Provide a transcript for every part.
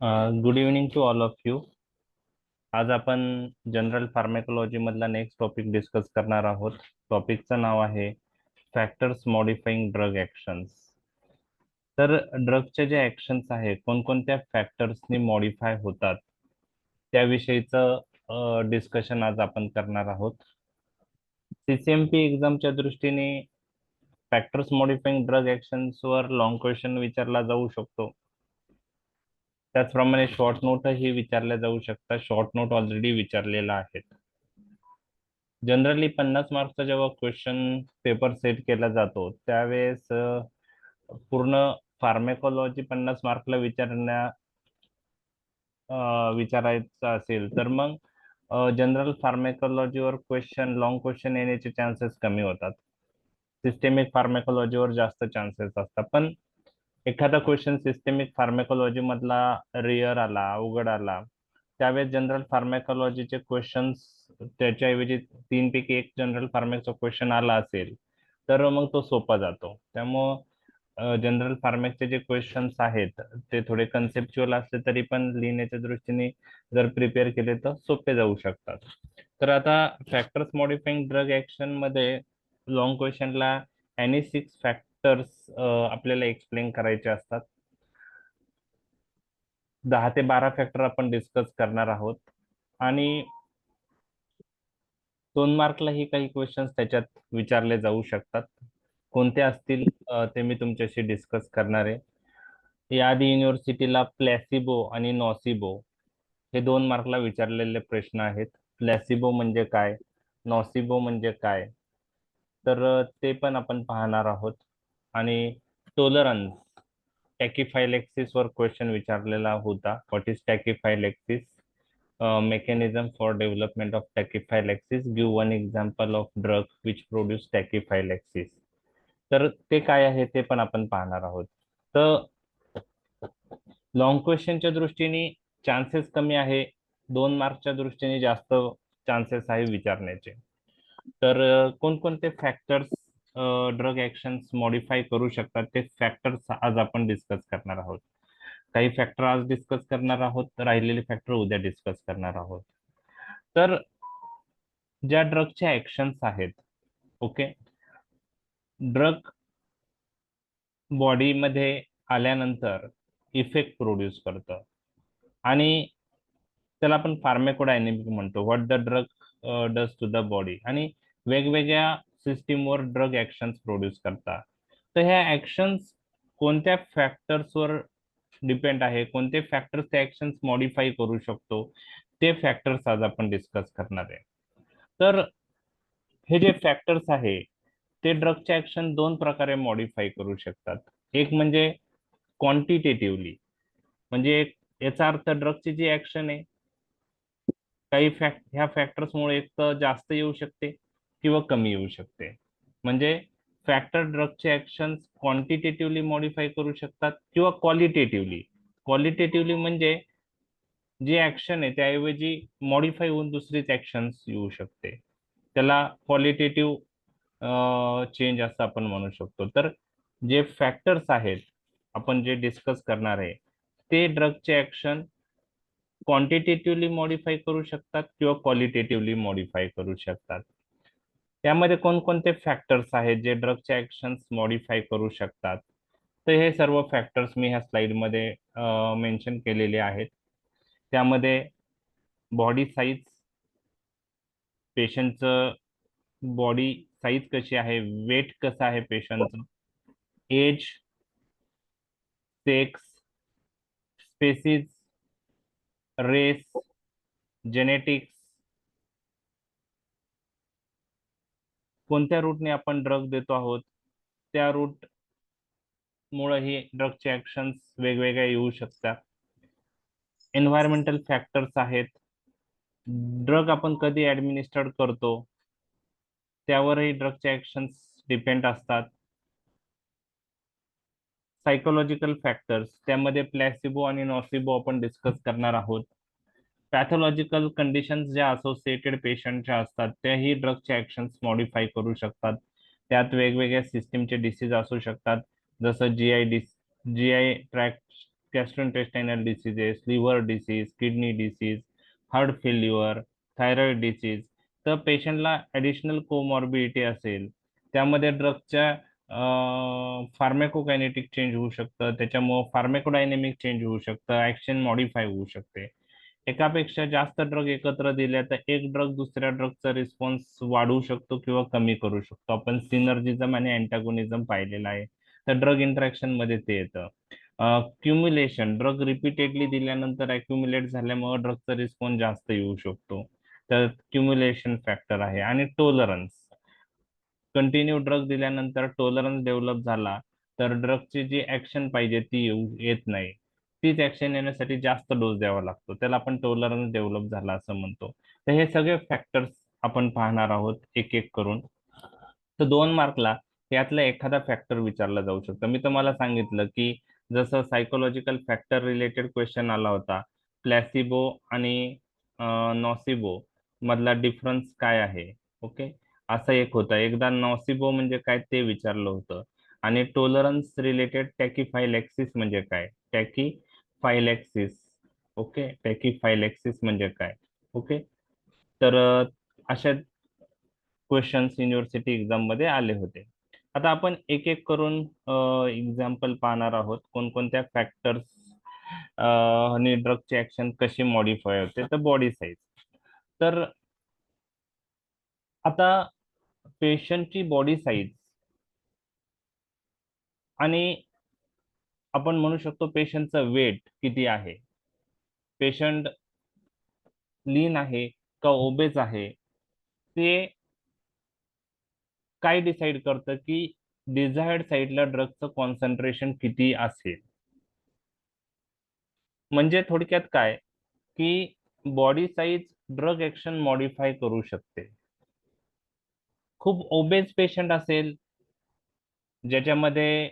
Good evening to all of you. आज आपण general pharmacology मधला नेक्स्ट टॉपिक डिस्कस करणार आहोत. टॉपिकचं नाव आहे फॅक्टर्स मॉडिफाईंग ड्रग ऍक्शन्स. तर ड्रगच्या ज्या ऍक्शन्स आहे कोणकोणत्या फॅक्टर्सनी मॉडिफाय होतात त्याविषयीचं डिस्कशन आज आपण करणार आहोत. सीसीएमपी एक्झामच्या दृष्टीने फॅक्टर्स मॉडिफाईंग ड्रग ऍक्शन्स वर लॉंग क्वेश्चन विचारला जाऊ शकतो. त्याचप्रमाणे शॉर्ट नोटही विचारल्या जाऊ शकतात. शॉर्ट नोट ऑलरेडी विचारलेला आहे. जनरली 50 मार्क्सचा जेव्हा क्वेश्चन पेपर सेट केला जातो त्यावेळेस पूर्ण फार्मेकॉलॉजी 50 मार्कला विचारायचं असेल तर मग जनरल फार्मेकॉलॉजीवर लॉंग क्वेश्चन येण्याचे चान्सेस कमी होतात. सिस्टेमिक फार्मेकॉलॉजीवर जास्त चान्सेस असतात. पण एखादा क्वेश्चन सिस्टेमिक फार्मेकॉलॉजी मधला रिअर आला, अवघड आला, त्यावेळेस जनरल फार्मेकॉलॉजीचे क्वेश्चन्स त्याच्याऐवजी 3 पैकी 1 जनरल फार्मेकचा क्वेश्चन आला असेल तर मग तो सोपा जातो. त्यामुळं जनरल फार्मेकचे जे क्वेश्चन्स आहेत ते थोडे कन्सेप्च्युअल असले तरी पण लिहिण्याच्या दृष्टीने जर प्रिपेअर केले तर सोपे जाऊ शकतात. तर आता फॅक्टर्स मॉडिफाईंग ड्रग ऍक्शन मध्ये लॉंग क्वेश्चनला एनी 6 फॅक्टर्स आपल्याला एक्सप्लेन करायचे असतात. 10 ते 12 फॅक्टर आपण डिस्कस करणार आहोत आणि 2 मार्कलाही काही क्वेश्चन्स त्याच्यात विचारले जाऊ शकतात. कोणते असतील ते मी तुमच्याशी डिस्कस करणार आहे. याआधी युनिव्हर्सिटीला प्लॅसिबो आणि नॉसिबो हे 2 मार्कला विचारलेले प्रश्न आहेत. प्लॅसिबो म्हणजे काय, नॉसिबो म्हणजे काय, तर ते पण आपण पाहणार आहोत. आणि टोलरन्स टॅकिफायलेक्सिस वर क्वेश्चन विचारलेला होता. What is tachyphylaxis, mechanism for development of tachyphylaxis, give one example of drug which produce tachyphylaxis. तर ते काय आहे ते पण आपण पाहणार आहोत. तर लॉंग क्वेश्चनच्या दृष्टीने चान्सेस कमी आहे, 2 मार्कच्या दृष्टीने जास्त चान्सेस आहे विचारण्याचे. तर कोणकोणते फॅक्टर्स ड्रग ऍक्शन्स मॉडिफाय करू शकतात ते फॅक्टर्स आज आपण डिस्कस करणार आहोत. काही फॅक्टर आज डिस्कस करणार आहोत, राहिलेले फॅक्टर उद्या डिस्कस करणार आहोत. तर ज्या ड्रगच्या ऍक्शन्स आहेत, ओके, ड्रग बॉडीमध्ये आल्यानंतर इफेक्ट प्रोड्यूस करतं आणि त्याला आपण फार्मेकोडायनेमिक म्हणतो. What the drug does to the body, आणि वेगवेगळ्या सिस्टीमवर ड्रग ऍक्शन्स प्रोड्यूस करतात. तर ह्या ऍक्शन्स कोणत्या फॅक्टर्सवर डिपेंड आहे, कोणते फॅक्टर्स ते ऍक्शन्स मॉडिफाय करू शकतो ते फॅक्टर्स आज आपण डिस्कस करणार आहे. तर हे जे फॅक्टर्स आहे ते ड्रगचे ऍक्शन 2 प्रकारे मॉडिफाय करू शकतात. एक म्हणजे क्वांटिटेटिव्हली, म्हणजे याचा अर्थ ड्रगची जी ऍक्शन आहे काही ह्या फॅक्टर्समुळे एक तर जास्त येऊ शकते किंवा कमी येऊ शकते. म्हणजे फॅक्टर ड्रगचे ऍक्शन क्वांटिटेटिव्हली मॉडिफाय करू शकतात किंवा क्वालिटेटिव्हली. क्वालिटेटिव्हली म्हणजे जी ऍक्शन आहे त्याऐवजी मॉडिफाय होऊन दुसरीच ऍक्शन येऊ शकते, त्याला क्वालिटेटिव्ह चेंज असं आपण म्हणू शकतो. तर जे फॅक्टर्स आहेत आपण जे डिस्कस करणार आहे ते ड्रगचे ऍक्शन क्वांटिटेटिव्हली मॉडिफाय करू शकतात किंवा क्वालिटेटिव्हली मॉडिफाय करू शकतात. त्यामध्ये कोणकोणते फॅक्टर्स आहेत जे ड्रगचे ऍक्शन्स मॉडिफाय करू शकतात, तर हे सर्व फॅक्टर्स मी ह्या स्लाइडमध्ये मेन्शन केलेले आहेत. त्यामध्ये बॉडी साईज, पेशंटचं बॉडी साईज कशी आहे, वेट कसं आहे पेशंटचं, age, sex, species, race, genetics, कोणत्या रूटने आपण ड्रग देतो आहोत त्या रूट मुळे ही ड्रगचे ऍक्शन्स वेगवेगळे येऊ शकतात. एन्व्हायरमेंटल फॅक्टर्स आहेत, ड्रग आपण कधी ऍडमिनिस्टर्ड करतो त्यावरही ड्रगचे ऍक्शन्स डिपेंड असतात. सायकोलॉजिकल फॅक्टर्स, त्यामध्ये प्लॅसिबो आणि नॉसिबो आपण डिस्कस करणार आहोत. पॅथॉलॉजिकल कंडिशन्स ज्या असोसिएटेड पेशंटच्या असतात त्याही ड्रगचे ऍक्शन्स मॉडिफाय करू शकतात. त्यात वेगवेगळ्या सिस्टीमचे डिसीज असू शकतात, जसं GI tract gastrointestinal diseases, liver disease, kidney disease, heart failure, thyroid disease. तर पेशंटला ऍडिशनल कोमॉर्बिडिटी असेल, त्यामध्ये ड्रगच्या फार्मेकोकायनेटिक चेंज होऊ शकतं, त्याच्यामुळं फार्मेकोडायनेमिक चेंज होऊ शकतं, ऍक्शन मॉडिफाय होऊ शकते. एकापेक्षा जास्त ड्रग एकत्र दिले तर एक ड्रग दुसऱ्या ड्रगचा रिस्पॉन्स वाढवू शकतो किंवा कमी करू शकतो. आपण सिनर्जिझम आणि अँटागोनिझम पाहिलेला आहे. तर ड्रग इंटरॅक्शन मध्ये ते येतं. क्युम्युलेशन, ड्रग रिपीटेडली दिल्यानंतर अक्युमुलेट झाल्यामुळे ड्रगचा रिस्पॉन्स जास्त येऊ शकतो. तर क्युम्युलेशन फॅक्टर आहे. आणि टोलरन्स, कंटिन्यू ड्रग दिल्यानंतर टोलरन्स डेव्हलप झाला तर ड्रगची जी ऍक्शन पाहिजे ती येत नाही. तीच ऍक्शन येण्यासाठी जास्त डोस द्यावा लागतो, त्याला आपण टोलरन्स डेव्हलप झाला असं म्हणतो. तर हे सगळे फॅक्टर्स आपण पाहणार आहोत एक एक करून. तर 2 मार्कला यातला एखादा फॅक्टर विचारला जाऊ शकतो. मी तुम्हाला सांगितलं की जसं सायकोलॉजिकल फॅक्टर रिलेटेड क्वेश्चन आला होता, प्लॅसिबो आणि नॉसिबो मधला डिफरन्स काय आहे. ओके, असं एक होतं. एकदा नॉसिबो म्हणजे काय ते विचारलं होतं. आणि टोलरन्स रिलेटेड टॅकीफायलॅक्सिस म्हणजे काय, टॅकीफायलॅक्सिस. ओके, टॅकीफायलॅक्सिस म्हणजे काय. ओके, तर अशा क्वेश्चन्स युनिव्हर्सिटी एक्झाम मध्ये आले होते. आता आपण एक एक करून एक्झाम्पल पाहणार आहोत, कोणकोणत्या फॅक्टर्स आणि ड्रगची ऍक्शन कशी मॉडिफाय होते. तर बॉडी साईज. तर आता पेशंटची बॉडी साईज आणि आपण म्हणू शकतो पेशंटचं वेट किती आहे, पेशंट लीन आहे का ओबेज आहे, ते काय डिसाइड करतं की डिझायर्ड साईडला ड्रगचं कॉन्सन्ट्रेशन किती असेल. म्हणजे थोडक्यात काय की body size drug action modify करू शकते. खूप ओबेज पेशंट असेल, ज्याच्यामध्ये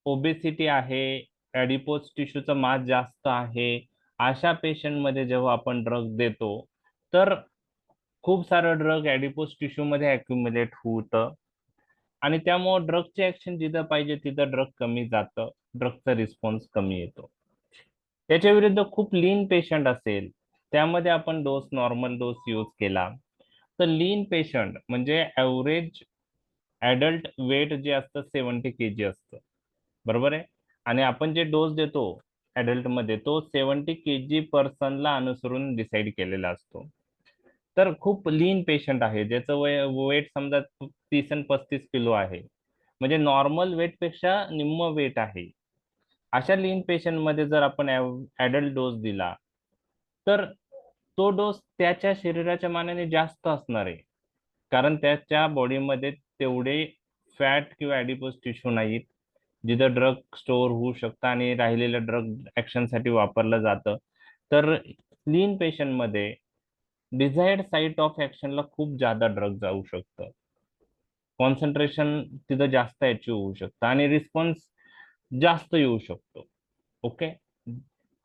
ओबेसिटी आहे, ऍडिपोज टिश्यूचं मास जास्त आहे, अशा पेशंट मध्ये जेव्हा आपण ड्रग देतो तर खूप सारं ड्रग ऍडिपोज टिश्यू मध्ये अक्युमुलेट होतं आणि त्यामुळे ड्रगचे ऍक्शन जिथं पाहिजे तिथं ड्रग कमी जातं, ड्रगचा रिस्पॉन्स कमी येतो. त्याच्या विरुद्ध खूप लीन पेशंट असेल, त्यामध्ये आपण डोस नॉर्मल डोस यूज केला तर लीन पेशंट म्हणजे ॲव्हरेज ऍडल्ट वेट जे असतं 70 kg असतं, बरोबर आहे. आणि आपण जे डोस देतो ऍडल्ट मध्ये तो 70 kg पर्सनला अनुसरून डिसाईड केलेला असतो. तर खूप लीन पेशंट आहे ज्याचं वेट समजा 30 आणि 35 किलो आहे, म्हणजे नॉर्मल वेट पेक्षा निम्म वेट आहे. अशा लीन पेशंट मध्ये जर आपण ऍडल्ट डोस दिला तर तो डोस त्याच्या शरीराच्या मानाने जास्त असणार आहे, कारण त्याच्या बॉडीमध्ये तेवढे फॅट किंवा ॲडिपोज टिश्यू नाहीत जिथं ड्रग स्टोअर होऊ शकतं आणि राहिलेलं ड्रग ऍक्शनसाठी वापरलं जातं. तर लीन पेशंटमध्ये डिझायर्ड साईट ऑफ ऍक्शनला खूप जादा ड्रग जाऊ शकतं, कॉन्सन्ट्रेशन तिथं जास्त अचीव होऊ शकतं आणि रिस्पॉन्स जास्त येऊ शकतो. ओके,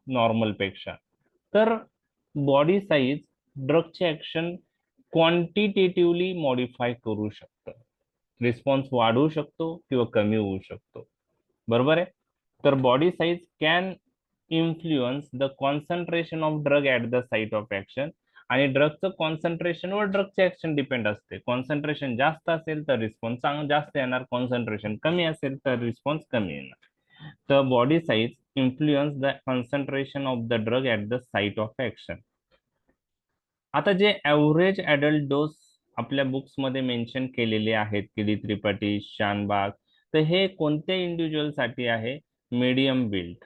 नॉर्मल पेक्षा. तर बॉडी साईज ड्रगचे ऍक्शन क्वांटिटेटिव्हली मॉडिफाय करू शकतं, रिस्पॉन्स वाढवू शकतो किंवा कमी होऊ शकतो, बरोबर आहे. तर body size can influence the concentration of drug at the site of action. आणि ड्रगचं कॉन्सन्ट्रेशनवर ड्रगचे ऍक्शन डिपेंड असते. कॉन्सन्ट्रेशन जास्त असेल तर रिस्पॉन्स जास्त येणार, कॉन्सन्ट्रेशन कमी असेल तर रिस्पॉन्स कमी येणार. तर body size influence the concentration of the drug at the site of action. आता जे ॲव्हरेज ॲडल्ट डोस आपल्या बुक्समध्ये मेन्शन केलेले आहेत, किडी त्रिपाठी, शानबाग, तर हे कोणत्या इंडिव्हिज्युअलसाठी आहे, medium build.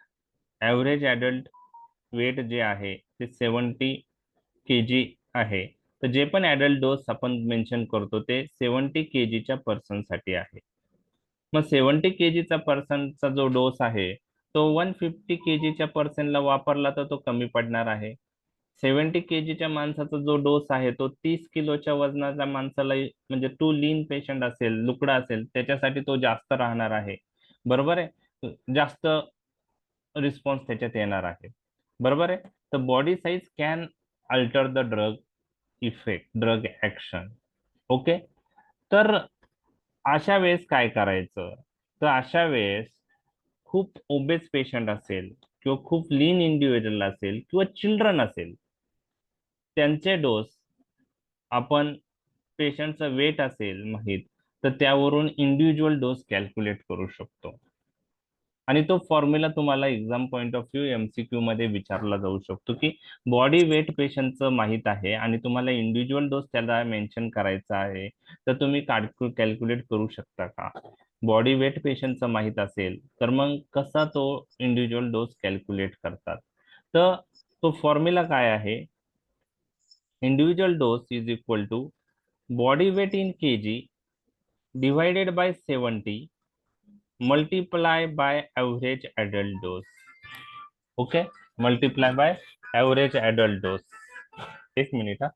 Average adult weight जे आहे ते 70 kg आहे. तर जे पण ॲडल्ट डोस आपण मेन्शन करतो ते 70 kg पर्सनसाठी आहे. मग 70 kg पर्सनचा जो डोस आहे तो 150 kg पर्सनला वापरला तर तो कमी पडणार आहे. 70 kg माणसाचा जो डोस आहे तो 30 किलोच्या वजनाच्या माणसाला, म्हणजे टू लीन पेशंट असेल, लुकडा असेल, त्याच्यासाठी तो जास्त राहणार आहे, बरोबर आहे. जास्त रिस्पॉन्स त्याच्यात येणार आहे, बरोबर आहे. तर body size can alter the drug effect, drug action. Okay, तर अशा वेळेस काय करायचं, तर अशा वेळेस खूप ओबेस पेशंट असेल किंवा खूप लीन इंडिव्हिज्युअल असेल किंवा चिल्ड्रन असेल, त्यांचे डोस आपण पेशंटचं वेट असेल माहीत तर त्यावरून इंडिव्हिज्युअल डोस कॅल्क्युलेट करू शकतो. आणि तो फॉर्म्युला तुम्हाला exam point of view MCQ मध्ये विचारला जाऊ शकतो की बॉडी वेट पेशंटचं माहीत आहे आणि तुम्हाला इंडिव्हिज्युअल डोस त्याला मेन्शन करायचा आहे, तर तुम्ही कॅल्क्युलेट करू शकता का? बॉडी वेट पेशंटचं माहीत असेल तर मग कसा तो इंडिव्हिज्युअल डोस कॅल्क्युलेट करतात? तर तो फॉर्म्युला काय आहे? Individual dose is equal to body weight in kg divided by 70 multiply by average adult dose. Okay, multiply by average adult dose. एक मिनिट हा.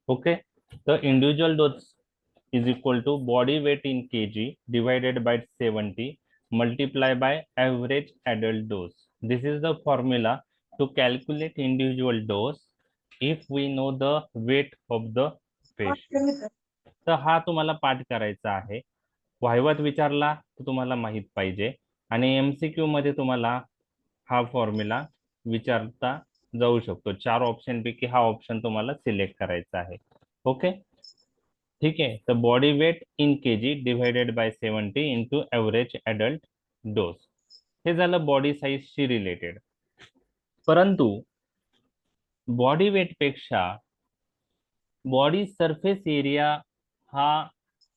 ओके, तर individual dose is equal to body weight in kg divided by 70 multiply by average adult dose. This is the formula to calculate individual dose if we know the weight of the patient. तर हा तुम्हाला पाठ करायचा आहे. वाहिवत विचारला तर तुम्हाला माहित पाहिजे आणि एमसीक्यू मध्ये तुम्हाला हा फॉर्म्युला विचारता जाऊ शकतो. 4 ऑप्शन पैकी हा ऑप्शन तुम्हाला सिलेक्ट करायचा आहे. ओके, ठीक आहे. तर body weight in kg divided by 70 into average adult dose, हे झालं बॉडी साईजशी रिलेटेड. परंतु बॉडी वेट पेक्षा बॉडी सरफेस एरिया हा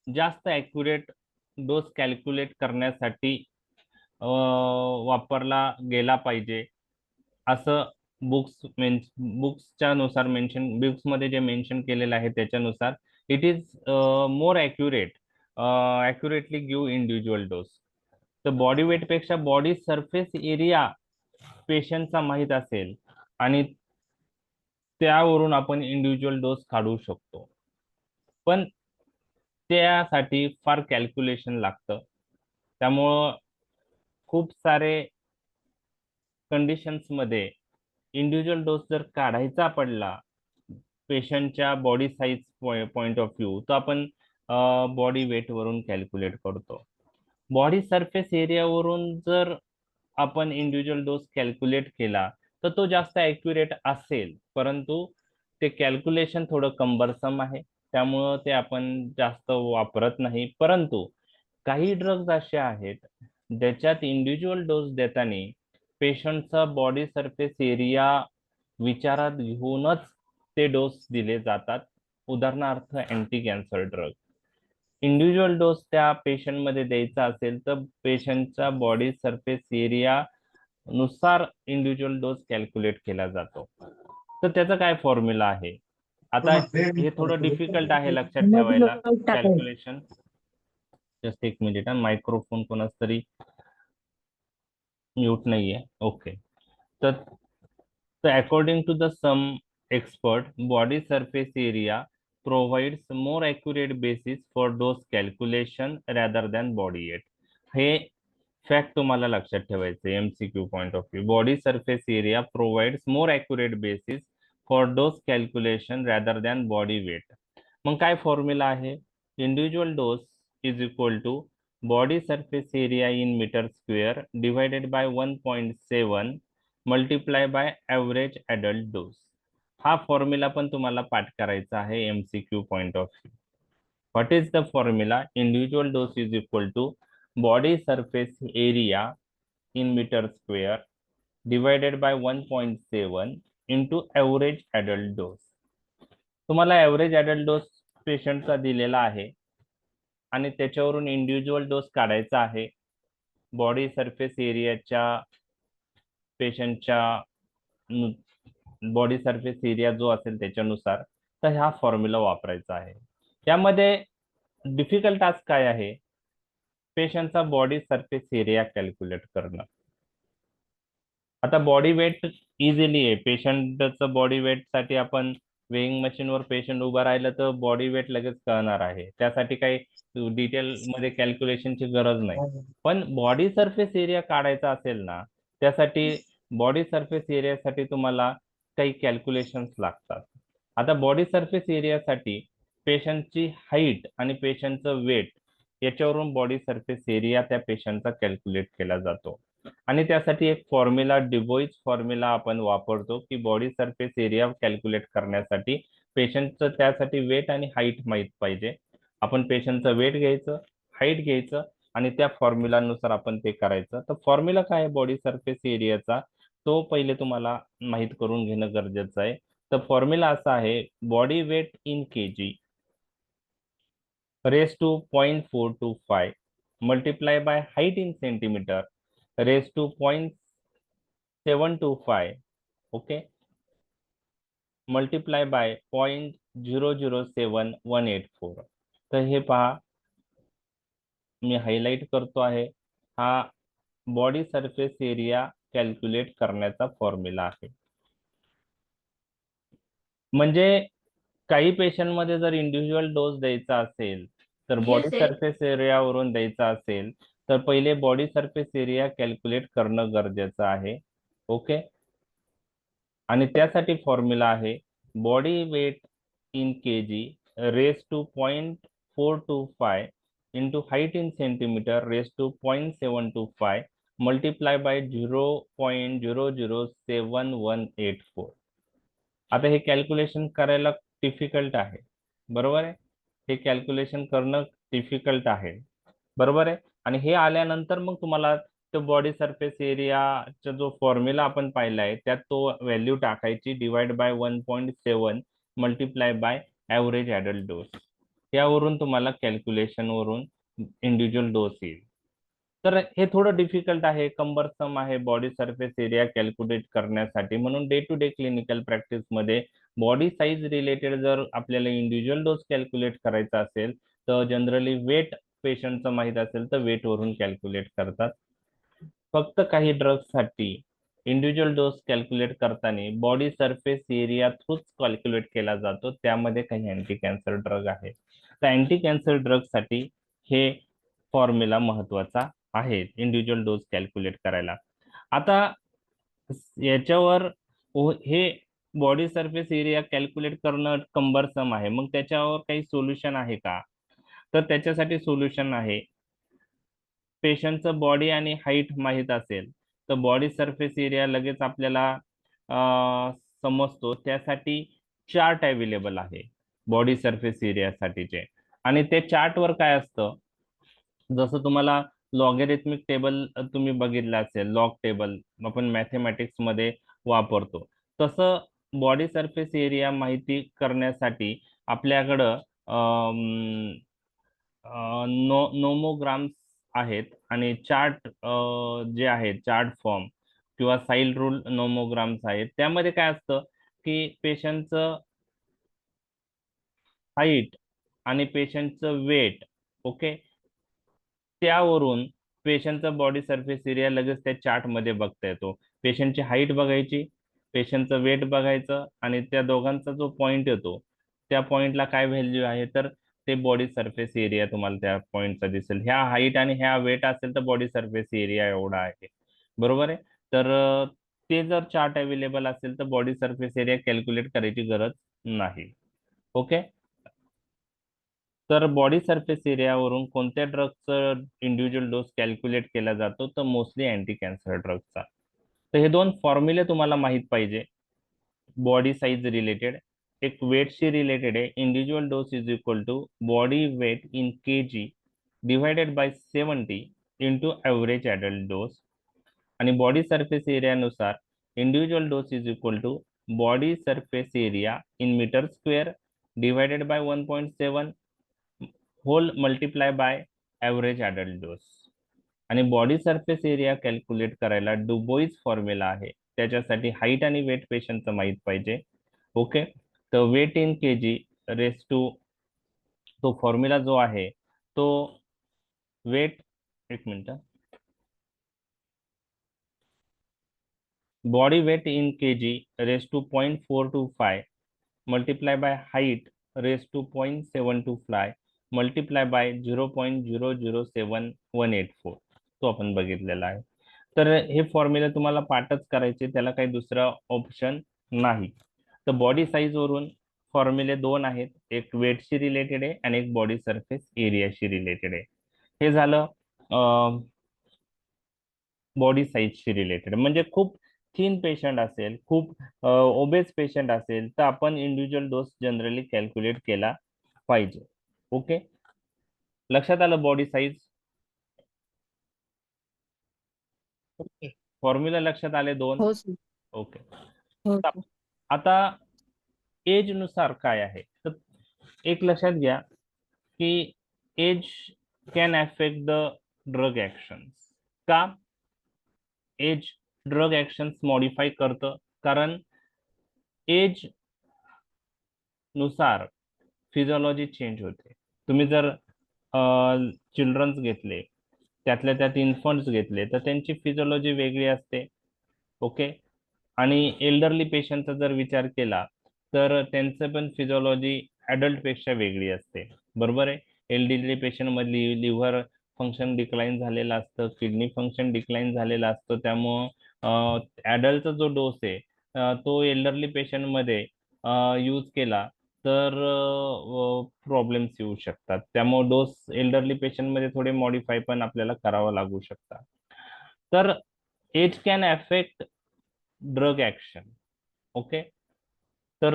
जास्त ॲक्युरेट डोस कॅल्क्युलेट करण्यासाठी वापरला गेला पाहिजे असं बुक्सच्या नुसार बुक्समध्ये जे मेन्शन केलेलं आहे त्याच्यानुसार it is more accurately give individual dose. तर बॉडी वेट पेक्षा बॉडी सरफेस एरिया पेशंटचा माहीत असेल आणि त्यावरून आपण इंडिव्हिज्युअल डोस काढू शकतो, पण त्यासाठी फार कॅल्क्युलेशन लागतं. त्यामुळं खूप सारे कंडिशन्स मध्ये इंडिव्हिज्युअल डोस जर काढायचा पडला पेशंटच्या body size point of view, तर आपण बॉडी वेट वरून कॅल्क्युलेट करतो. बॉडी सरफेस एरियावरून जर आपण इंडिव्हिज्युअल डोस कॅल्क्युलेट केला तर तो जास्त ॲक्युरेट असेल, परंतु ते कॅल्क्युलेशन थोडं कंबरसम आहे, त्यामुळं ते आपण जास्त वापरत नाही. परंतु काही ड्रग्ज असे आहेत ज्याच्यात इंडिव्हिज्युअल डोस देताना पेशंटचा बॉडी सरफेस एरिया विचारात घेऊनच ते डोस दिले जातात. उदाहरणार्थ anti cancer drug. Individual dose त्या पेशंटमध्ये द्यायचा असेल तर पेशंटचा बॉडी सरफेस एरिया नुसार इंडिव्हिज्युअल डोस कॅल्क्युलेट केला जातो. तर त्याचा काय फॉर्म्युला आहे? आता हे थोडं डिफिकल्ट आहे लक्षात ठेवायला कॅल्क्युलेशन. जस्ट एक मिनिट हा, मायक्रोफोन कोणाच तरी म्यूट नाहीये. ओके, तर according to the some expert body surface area provides more accurate basis for dose calculation rather than body weight. हे फॅक्ट तुम्हाला लक्षात ठेवायचे MCQ point of view. Body surface area provides more accurate basis for dose calculation rather than body weight. मग काय formula आहे? Individual dose is equal to body surface area in metre square divided by 1.7 multiply by average adult dose. हा formula पण तुम्हाला पाठ करायचा आहे MCQ point of view. What is the formula? Individual dose is equal to body surface area in meter square divided by 1.7 into average adult dose. तुम्हाला average adult dose पेशंटचा दिलेला आहे आणि त्याच्यावरून इंडिव्हिज्युअल डोस काढायचा आहे बॉडी सरफेस एरियाच्या पेशंटच्या बॉडी सरफेस एरिया जो असेल त्याच्यानुसार. तर हा फॉर्म्युला वापरायचा आहे. त्यामध्ये डिफिकल्ट टास्क काय आहे? पेशंटचा बॉडी सरफेस एरिया कॅल्क्युलेट करणं. आता बॉडी वेट इझिली आहे. पेशंटचं बॉडी वेट साठी आपण वेइंग मशीनवर पेशंट उभा राहिलं तर बॉडी वेट लगेच कळणार आहे. त्यासाठी काही डिटेल मध्ये कॅल्क्युलेशनची गरज नाही. पण बॉडी सरफेस एरिया काढायचा असेल ना, त्यासाठी बॉडी सरफेस एरियासाठी तुम्हाला काही कॅल्क्युलेशन्स लागतात. आता बॉडी सरफेस एरियासाठी पेशंटची हाईट आणि पेशंटचं वेट याच्यावरून बॉडी सरफेस एरिया त्या पेशंटचा कॅल्क्युलेट केला जातो. आणि त्यासाठी एक फॉर्म्युला, डिबोईज फॉर्म्युला आपण वापरतो की बॉडी सरफेस एरिया कॅल्क्युलेट करण्यासाठी पेशंटचं त्यासाठी वेट आणि हाईट माहीत पाहिजे. आपण पेशंटचं वेट घ्यायचं, हाईट घ्यायचं आणि त्या फॉर्म्युलानुसार आपण ते करायचं. तर फॉर्म्युला काय आहे बॉडी सरफेस एरियाचा, तो पहिले तुम्हाला माहीत करून घेणं गरजेचं आहे. तर फॉर्म्युला असा आहे, body weight in kg raised to 0.425 multiply by height in centimeter raised to 0.725, okay, multiply by 0.007184. तर हे पहा, मी हायलाइट करतो आहे, हा बॉडी सरफेस एरिया कॅल्क्युलेट करण्याचा फॉर्म्युला आहे. म्हणजे काही पेशंट मध्ये जर इंडिव्हिज्युअल डोस द्यायचा असेल, तर बॉडी सरफेस एरियावरून द्यायचा असेल, तर पहिले बॉडी सरफेस एरिया कॅल्क्युलेट करणं गरजेचं आहे. ओके. आणि त्यासाठी फॉर्म्युला आहे body weight in kg raise to 0.425 into height in centimetre raise to 0.725 multiply by 0.007184. आता हे कॅल्क्युलेशन करायला डिफिकल्ट आहे, बरोबर आहे. हे कॅल्क्युलेशन करणं डिफिकल्ट आहे, बरोबर आहे. आणि हे आल्यानंतर मग तुम्हाला तो बॉडी सरफेस एरियाचा जो फॉर्म्युला आपण पाहिला आहे त्यात तो व्हॅल्यू टाकायची, divide by 1.7 multiply by average adult dose. यावरून तुम्हाला कॅल्क्युलेशन वरून इंडिव्हिज्युअल डोस येईल. तर हे थोडं डिफिकल्ट आहे, कंबरसम आहे बॉडी सरफेस एरिया कॅल्क्युलेट करण्यासाठी. म्हणून day to day clinical practice मध्ये बॉडी साईज रिलेटेड जर आपल्याला इंडिव्हिज्युअल डोस कॅल्क्युलेट करायचा असेल तर जनरली वेट पेशंटचं माहीत असेल तर वेट वरून कॅल्क्युलेट करतात. फक्त काही ड्रग्ससाठी इंडिव्हिज्युअल डोस कॅल्क्युलेट करताना बॉडी सरफेस एरिया थ्रूच कॅल्क्युलेट केला जातो. त्यामध्ये काही अँटी कॅन्सर ड्रग आहे. तर अँटी कॅन्सर ड्रगसाठी हे फॉर्म्युला महत्वाचा आहे इंडिव्हिज्युअल डोस कॅल्क्युलेट करायला. आता याच्यावर हे बॉडी सरफेस एरिया कॅल्क्युलेट करणं कंबरसम आहे, मग त्याच्यावर काही सोल्युशन आहे का? तर त्याच्यासाठी सोल्युशन आहे. पेशंटचं बॉडी आणि हाईट माहीत असेल तर बॉडी सरफेस एरिया लगेच आपल्याला समजतो. त्यासाठी चार्ट अवेलेबल आहे बॉडी सरफेस एरियासाठीचे. आणि ते चार्टवर काय असतं, जसं तुम्हाला लॉगॅरिथमिक टेबल तुम्ही बघितलं असेल, लॉग टेबल आपण मॅथेमॅटिक्स मध्ये वापरतो, तसं बॉडी सरफेस एरिया माहिती करण्यासाठी आपल्याकडं नोमोग्राम्स आहेत आणि चार्ट जे आहेत चार्ट फॉर्म किंवा साईल रूल नोमोग्राम्स आहेत. त्यामध्ये काय असतं की पेशंटचं हाईट आणि पेशंटचं वेट, ओके, त्यावरून पेशंटचा बॉडी सरफेस एरिया लगेच त्या चार्ट मध्ये बघता येतो. पेशंटची हाईट बघायची, पेशंटचं वेट बघायचं आणि त्या दोघांचा जो पॉइंट येतो त्या पॉइंटला काय व्हॅल्यू आहे तर ते बॉडी सरफेस एरिया तुम्हाला त्या पॉइंटचा दिसेल. ह्या हाईट आणि ह्या वेट असेल तर बॉडी सरफेस एरिया एवढा आहे, बरोबर आहे. तर ते जर चार्ट अवेलेबल असेल तर बॉडी सरफेस एरिया कॅल्क्युलेट करायची गरज नाही. ओके. तर बॉडी सरफेस एरियावरून कोणत्या ड्रगचं इंडिव्हिज्युअल डोस कॅल्क्युलेट केला जातो तर मोस्टली अँटी कॅन्सर ड्रगचा. तर हे दोन फॉर्म्युले तुम्हाला माहित पाहिजे बॉडी साईज रिलेटेड. एक वेटशी रिलेटेड आहे, individual dose is equal to body weight in KG divided by 70 into average adult dose. आणि बॉडी सरफेस एरियानुसार individual dose is equal to body surface area in metre square divided by 1.7 whole multiply by average adult dose. आणि body surface area calculate करायला DuBois formula आहे. त्याच्यासाठी height आणि weight पेशंटचं माहीत पाहिजे. ओके. तर weight in kg raise to, तो फॉर्म्युला जो आहे तो वेट, एक मिनिट, body weight in kg raise to 0.425 multiply by height raise to 0.725 multiply by 0.007184 तो आपण बघितलेला आहे. तर हे फॉर्म्युला तुम्हाला पाठच करायचे, त्याला काही दुसरा ऑप्शन नाही. तर बॉडी साईज वरून फॉर्म्युले दोन आहेत, एक वेटशी रिलेटेड आहे आणि एक बॉडी सरफेस एरियाशी रिलेटेड आहे. हे झालं बॉडी साईजशी रिलेटेड. म्हणजे खूप थिन पेशंट असेल, खूप ओबेस पेशंट असेल, तर आपण इंडिव्हिज्युअल डोस जनरली कॅल्क्युलेट केला पाहिजे. ओके, लक्षात आलं बॉडी साईज? फॉर्म्युला लक्षात आले दोन? हो सर. ओके. हो सर. आता एज नुसार काय आहे, तर एक लक्षात घ्या की age can affect the drug actions. का एज ड्रग ऍक्शन्स मॉडिफाय करतं? कारण एज नुसार फिजिओलॉजी चेंज होते. तुम्ही जर चिल्ड्रन्स घेतले, त्यातल्या त्यात इन्फंट्स घेतले, तर त्यांची फिजिओलॉजी वेगळी असते. ओके, आणि एल्डरली पेशंटचा जर विचार केला तर त्यांचं पण फिजिओलॉजी ऍडल्ट पेक्षा वेगळी असते. बरोबर आहे. एल्डरली पेशंट मधली लिव्हर फंक्शन डिक्लाइन झालेलं असतं, किडनी फंक्शन डिक्लाइन झालेलं असतं. त्यामुळं ऍडल्टचा जो डोस आहे तो एल्डरली पेशंट मध्ये यूज केला तर प्रॉब्लेम्स येऊ शकतात. त्यामुळे डोस एल्डरली पेशंट मध्ये थोडे मॉडिफाय पण आपल्याला करावं लागू शकतात. तर age can affect drug action. Okay, तर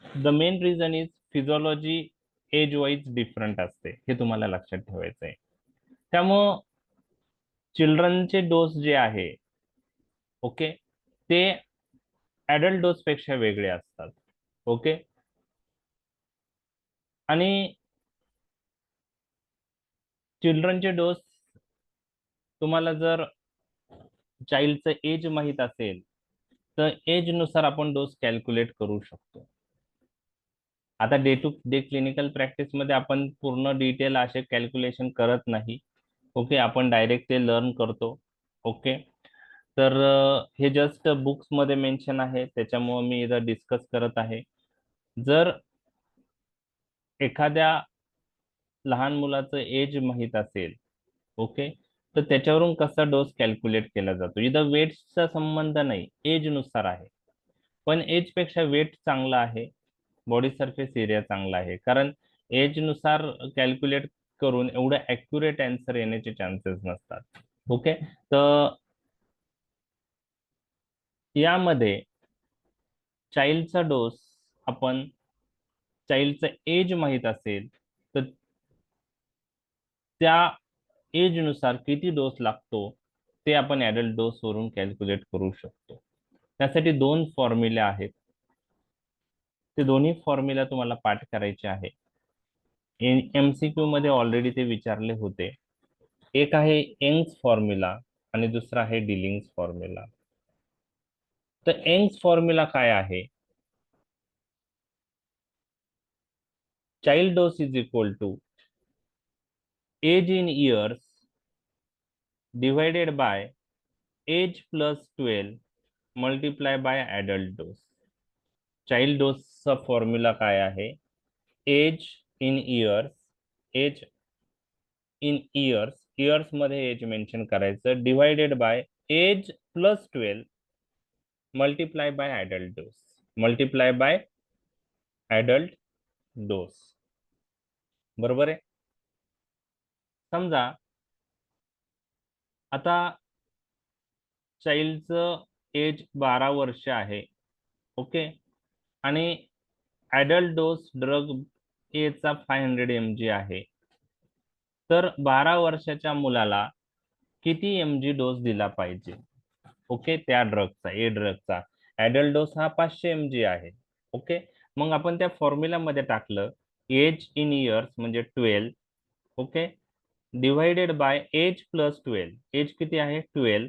the main reason is physiology age wise different असते, हे तुम्हाला लक्षात ठेवायचं आहे. त्यामुळं चिल्ड्रनचे डोस जे आहे, ओके, ते ऍडल्ट डोस पेक्षा वेगळे असतात. ओके, आणि चिल्ड्रनचे डोस तुम्हाला जर चाइल्डचं एज माहित असेल तर एज नुसार आपण डोस कॅल्क्युलेट करू शकतो. आता day to day clinical practice मध्ये आपण पूर्ण डिटेल असे कॅल्क्युलेशन करत नाही. ओके, आपण डायरेक्ट ते लर्न करतो. ओके, तर हे जस्ट बुक्स मध्ये मेन्शन आहे, त्याच्यामुळे मी इथं डिस्कस करत आहे. जर एखाद्या लहान मुलाचं एज माहित असेल, ओके, तर त्याच्यावरून कसा डोस कॅल्क्युलेट केला जातो. इथं वेटचा संबंध नाही, एज नुसार आहे. पण एज पेक्षा वेट चांगला आहे, बॉडी सरफेस एरिया चांगला आहे, कारण एज नुसार कॅल्क्युलेट करून एवढं ऍक्युरेट आन्सर येण्याचे चान्सेस नसतात. ओके, तर यामध्ये चाइल्डचा डोस, आपण चाइल्डचं एज माहित असेल तर त्या एज नुसार किती डोस लागतो ते आपण ऍडल्ट डोस वरून कॅल्क्युलेट करू शकतो. त्यासाठी दोन फॉर्म्युले आहेत, ते दोन्ही फॉर्म्युला तुम्हाला पाठ करायचे आहे. MCQ मध्ये ऑलरेडी ते विचारले होते. एक आहे यंग्स फॉर्म्युला आणि दुसरा आहे डिलिंग्स फॉर्म्युला. तर यंग्स फॉर्म्युला काय आहे? Child dose is equal to age in years divided by age plus 12 multiply by adult dose. Child डोसचा फॉर्म्युला काय आहे? Age in years, age in years, years मध्ये एज मेन्शन करायचं, divided by age plus 12 multiply by adult dose, multiply by adult dose. बरोबर आहे. समजा आता चाइल्डचं age 12 वर्ष आहे, ओके, आणि ऍडल्ट डोस ड्रग एचा 500 mg आहे. तर 12 वर्षाच्या मुलाला किती mg डोस दिला पाहिजे? ओके, त्या ड्रगचा, ए ड्रगचा ऍडल्ट डोस हा 500 mg आहे. ओके, मग आपण त्या फॉर्म्युला मध्ये टाकलं एज इन इयर्स म्हणजे 12, okay, divided by age plus 12, age किती आहे 12,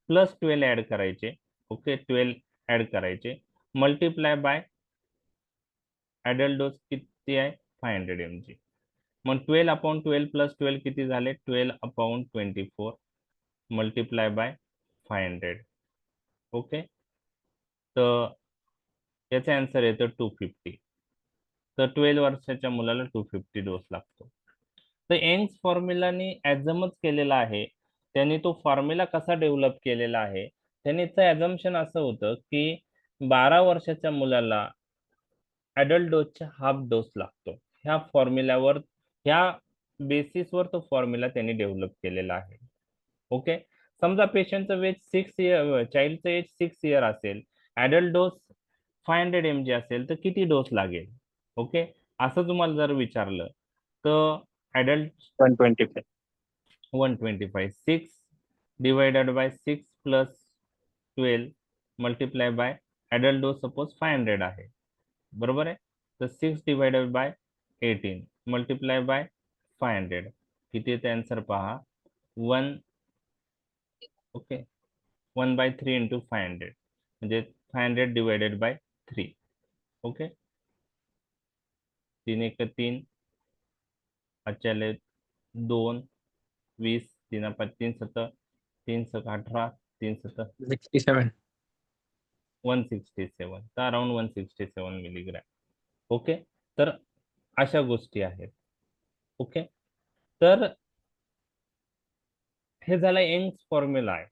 प्लस 12 ऍड करायचे. ओके, 12 ऍड करायचे, मल्टिप्लाय बाय ऍडल्ट डोस किती आहे 500 mg. मग 12/12 प्लस 12 किती झाले? 12/24 मल्टिप्लाय बाय 500. ओके, तर याचा आन्सर येतो 250. तर 12 वर्षाच्या मुलाला 250 डोस लागतो. तर यंग्स फॉर्म्युलानी ऍझमच केलेला आहे. त्यांनी तो फॉर्म्युला कसा डेव्हलप केलेला आहे, त्यांनीचं ऍझम्पशन असं होतं की 12 वर्षाच्या मुलाला ऍडल्ट डोसचा हाफ डोस लागतो. ह्या फॉर्म्युल्यावर, ह्या बेसिसवर तो फॉर्म्युला त्यांनी डेव्हलप केलेला आहे. ओके. समजा पेशंटचं वेज 6 इयर, चाइल्डचं एज 6 इयर असेल, ऍडल्ट डोस 500 mg असेल तर किती डोस लागेल? ओके. असं तुम्हाला जर विचारलं तर adult 125. 125, 6 divided by 6 plus 12 multiply by adult dose suppose 500 आहे, बरोबर आहे. तर 6 divided by 18 multiply by 500 किती येते आन्सर पहा, 1. ओके, 1/3 into 500 म्हणजे 500 divided by 3. ओके, 3 1 3, अचाले 2, 20, 3 5 3 7, 3 6 18, 3 7 67. 167, तर अराउंड 167 मिलीग्रॅम. ओके. तर अशा गोष्टी आहेत. ओके. तर हे झालं यंग्स फॉर्म्युला आहे.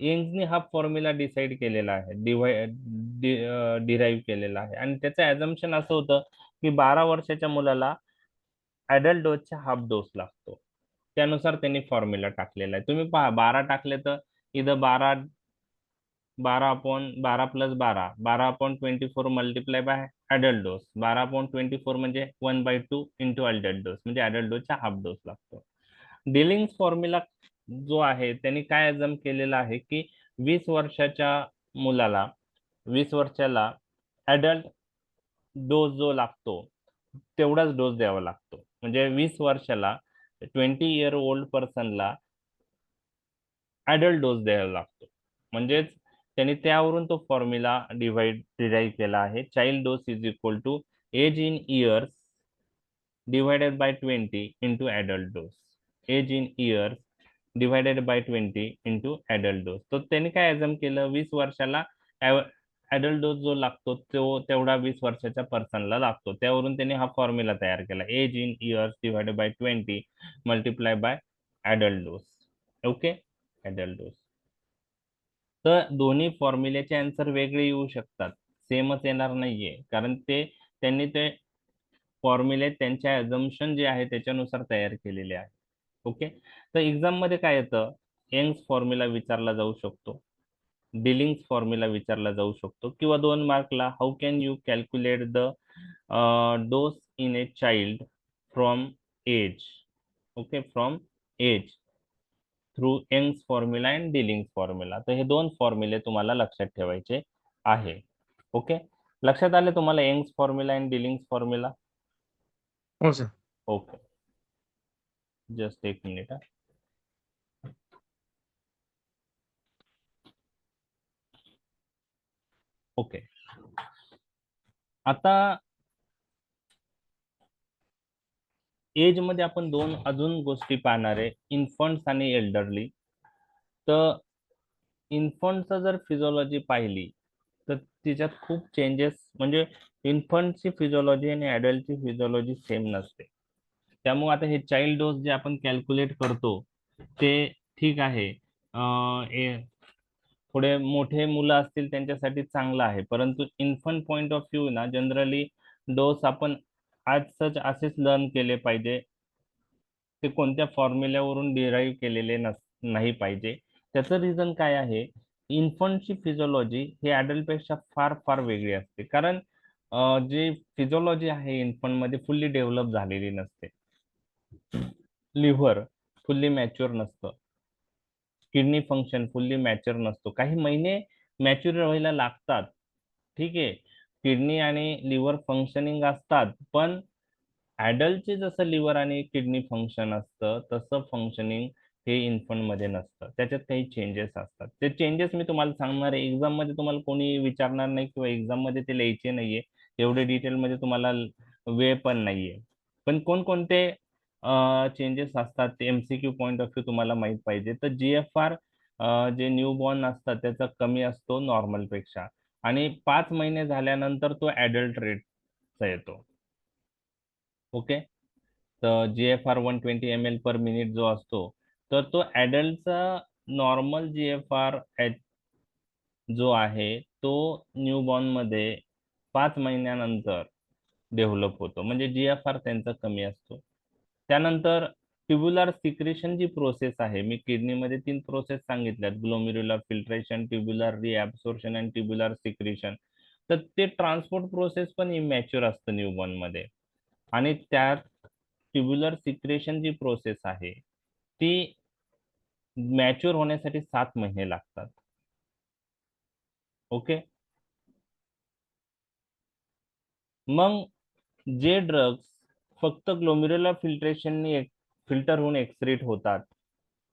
यंग्सने हा फॉर्म्युला डिसाईड केलेला आहे, डिराईव्ह केलेला आहे, आणि त्याचं ऍझम्पशन असं होतं की 12 वर्षाच्या मुलाला ऍडल्ट डोसचा हाफ डोस लागतो. त्यानुसार त्यांनी फॉर्म्युला टाकलेला आहे. तुम्ही पहा, 12 टाकले तर इथं 12 plus 12/24 multiply by adult dose, 12/24 म्हणजे 1/2 इंटू ऍडल्ट डोस, म्हणजे ऍडल्ट डोसचा हाफ डोस लागतो. डिलिंग्स फॉर्म्युला जो आहे त्यांनी काय अजम केलेला आहे की 20 वर्षाच्या मुलाला, 20 वर्षाला ऍडल्ट डोस जो लागतो तेवढाच डोस द्यावा लागतो. म्हणजे 20 वर्षाला 20 इयर ओल्ड पर्सनला ऍडल्ट डोस द्यायला लागतो. म्हणजेच त्यांनी त्यावरून तो फॉर्म्युला डिराईव्ह केला आहे. Child dose is equal to age in years divided by 20 into adult dose. Age in years divided by 20 into adult dose. तर त्यांनी काय अजम केलं, 20 वर्षाला ऍडल्ट डोस जो लागतो तो तेवढा 20 वर्षाच्या पर्सनला लागतो. त्यावरून त्यांनी हा फॉर्म्युला तयार केला, age in years divided by 20 multiply by adult dose. Okay, adult dose. तर दोन्ही फॉर्म्युल्याचे आन्सर वेगळे येऊ शकतात, सेमच येणार नाहीये, कारण त्यांनी ते फॉर्म्युले त्यांच्या ऍझम्पशन जे आहे त्याच्यानुसार तयार केलेले आहे. ओके. तर एक्झाम मध्ये काय येतं, यंग्स फॉर्म्युला विचारला जाऊ शकतो, डिलिंग्स फॉर्म्युला विचारला जाऊ शकतो, किंवा 2 मार्कला how can you calculate the dose in a child from age. Okay, from age through Young's formula and Dilling's formula. तर हे 2 फॉर्म्युले तुम्हाला लक्षात ठेवायचे आहे. ओके, लक्षात आले तुम्हाला Young's formula and Dilling's formula? हो सर. ओके, जस्ट एक मिनिट. ओके, आता एज मध्ये आपण 2 अजून गोष्टी पाहणार आहे, इन्फंट्स आणि एल्डरली. तर इन्फंटचं जर फिजिओलॉजी पाहिली तर तिच्यात खूप चेंजेस, म्हणजे इन्फंटची फिजिओलॉजी आणि ऍडल्टची फिजिओलॉजी सेम नसते. त्यामुळे आता हे चाइल्ड डोस जे आपण कॅल्क्युलेट करतो ते ठीक आहे, थोडे मोठे मुलं असतील त्यांच्यासाठी चांगलं आहे, परंतु इन्फंट पॉइंट ऑफ व्ह्यू ना जनरली डोस आपण आज सच असेच लर्न केले पाहिजे, ते कोणत्या फॉर्म्युल्यावरून डिराईव्ह केलेले नाही पाहिजे. त्याचं रिझन काय आहे, इन्फंटची फिजिओलॉजी ही ऍडल्ट पेक्षा फार फार वेगळी असते, कारण जी फिजिओलॉजी आहे इन्फंट मध्ये फुल्ली डेव्हलप झालेली नसते. लिव्हर फुल्ली मॅच्युअर नसतं, किडनी फंक्शन फुल्ली मॅच्युअर नसतो, काही महिने मॅच्युअर व्हायला लागतात. ठीक आहे, किडनी आणि लिव्हर फंक्शनिंग असतात, पण ऍडल्टचे जसं लिव्हर आणि किडनी फंक्शन असतं तसं फंक्शनिंग हे इन्फंट मध्ये नसतं. त्याच्यात काही चेंजेस असतात. ते चेंजेस मी तुम्हाला सांगणार आहे, एक्झाम मध्ये तुम्हाला कोणी विचारणार नाही किंवा एक्झाम मध्ये ते लिहायचे नाहीये, एवढे डिटेल मध्ये तुम्हाला वेळ पण नाहीये. पण कोणकोणते चेंजेस असतात ते एमसीक्यू पॉइंट ऑफ व्ह्यू तुम्हाला माहित पाहिजे. तर GFR जे न्यू बॉर्न असतात त्याचा कमी असतो नॉर्मल पेक्षा, आणि 5 महिने झाल्यानंतर तो ऍडल्ट रेटचा येतो. ओके. तर GFR 120 ml पर मिनिट जो असतो, तर तो ॲडल्टचा नॉर्मल GFR जो आहे तो न्यूबॉर्न मध्ये 5 महिन्यानंतर डेव्हलप होतो, म्हणजे GFR त्यांचा कमी असतो. त्यानंतर ट्युब्युलर सिक्रेशन जी प्रोसेस आहे, मी किडनीमध्ये 3 प्रोसेस सांगितल्यात, ग्लोमेरुलर फिल्ट्रेशन, ट्युब्युलर रिॲब्सॉर्प्शन आणि ट्युब्युलर सिक्रेशन. तर ते ट्रान्सपोर्ट प्रोसेस पण इमॅच्युअर असतं न्यूबॉर्न मध्ये. आणि त्यात ट्युब्युलर सिक्रेशन जी प्रोसेस आहे ती मॅच्युअर होण्यासाठी 7 महिने लागतात. ओके. मग जे ड्रग्स फक्त ग्लोमेरुलर फिल्ट्रेशननी फिल्टर होऊन एक्सक्रीट होतात,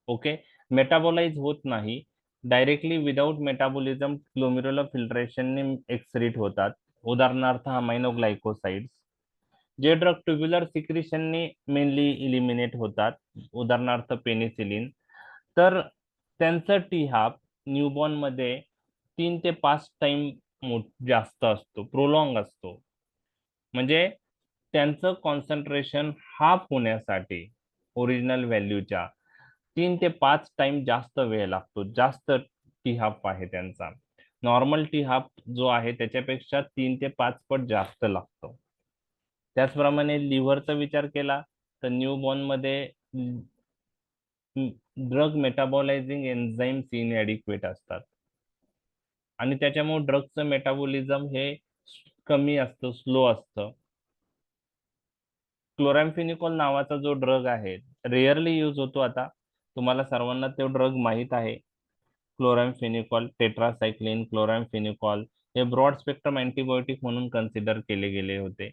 ओके, मेटाबोलाइज होत नाही, डायरेक्टली विदाउट मेटाबॉलिझम ग्लोमेरुलर फिल्ट्रेशनने एक्सक्रीट होतात, उदाहरणार्थ अमाइनो ग्लायकोसाइड्स. जे ड्रग ट्युब्युलर सिक्रेशनने मेनली इलिमिनेट होतात, उदाहरणार्थ पेनिसिलिन, तर त्यांचं टी हाफ न्यूबॉर्न मध्ये 3 ते 5 टाइम जास्त असतो, प्रोलॉंग असतो. म्हणजे त्यांचं कॉन्सन्ट्रेशन हाफ होण्यासाठी ओरिजिनल व्हॅल्यूच्या 3 ते 5 टाइम जास्त वेळ लागतो, जास्त टी हाफ आहे त्यांचा. नॉर्मल टी हाफ जो आहे त्याच्यापेक्षा 3 ते 5 पट जास्त लागतो. त्याचप्रमाणे लिव्हरचा विचार केला तर न्यूबॉर्न मध्ये ड्रग मेटाबॉलायझिंग एन्झाईम्स इनएडिक्वेट असतात आणि त्याच्यामुळे ड्रगचं मेटाबॉलिझम हे कमी असतं, स्लो असतं. क्लोरॅम्फेनिकॉल नावाचा जो ड्रग आहे रेअरली यूज होतो, आता तुम्हाला सर्वांना तो ड्रग माहीत आहे. क्लोरॅम्फेनिकॉल, टेट्रासायक्लिन, क्लोरॅम्फेनिकॉल हे ब्रॉड स्पेक्ट्रम अँटीबायोटिक म्हणून कन्सिडर केले गेले होते.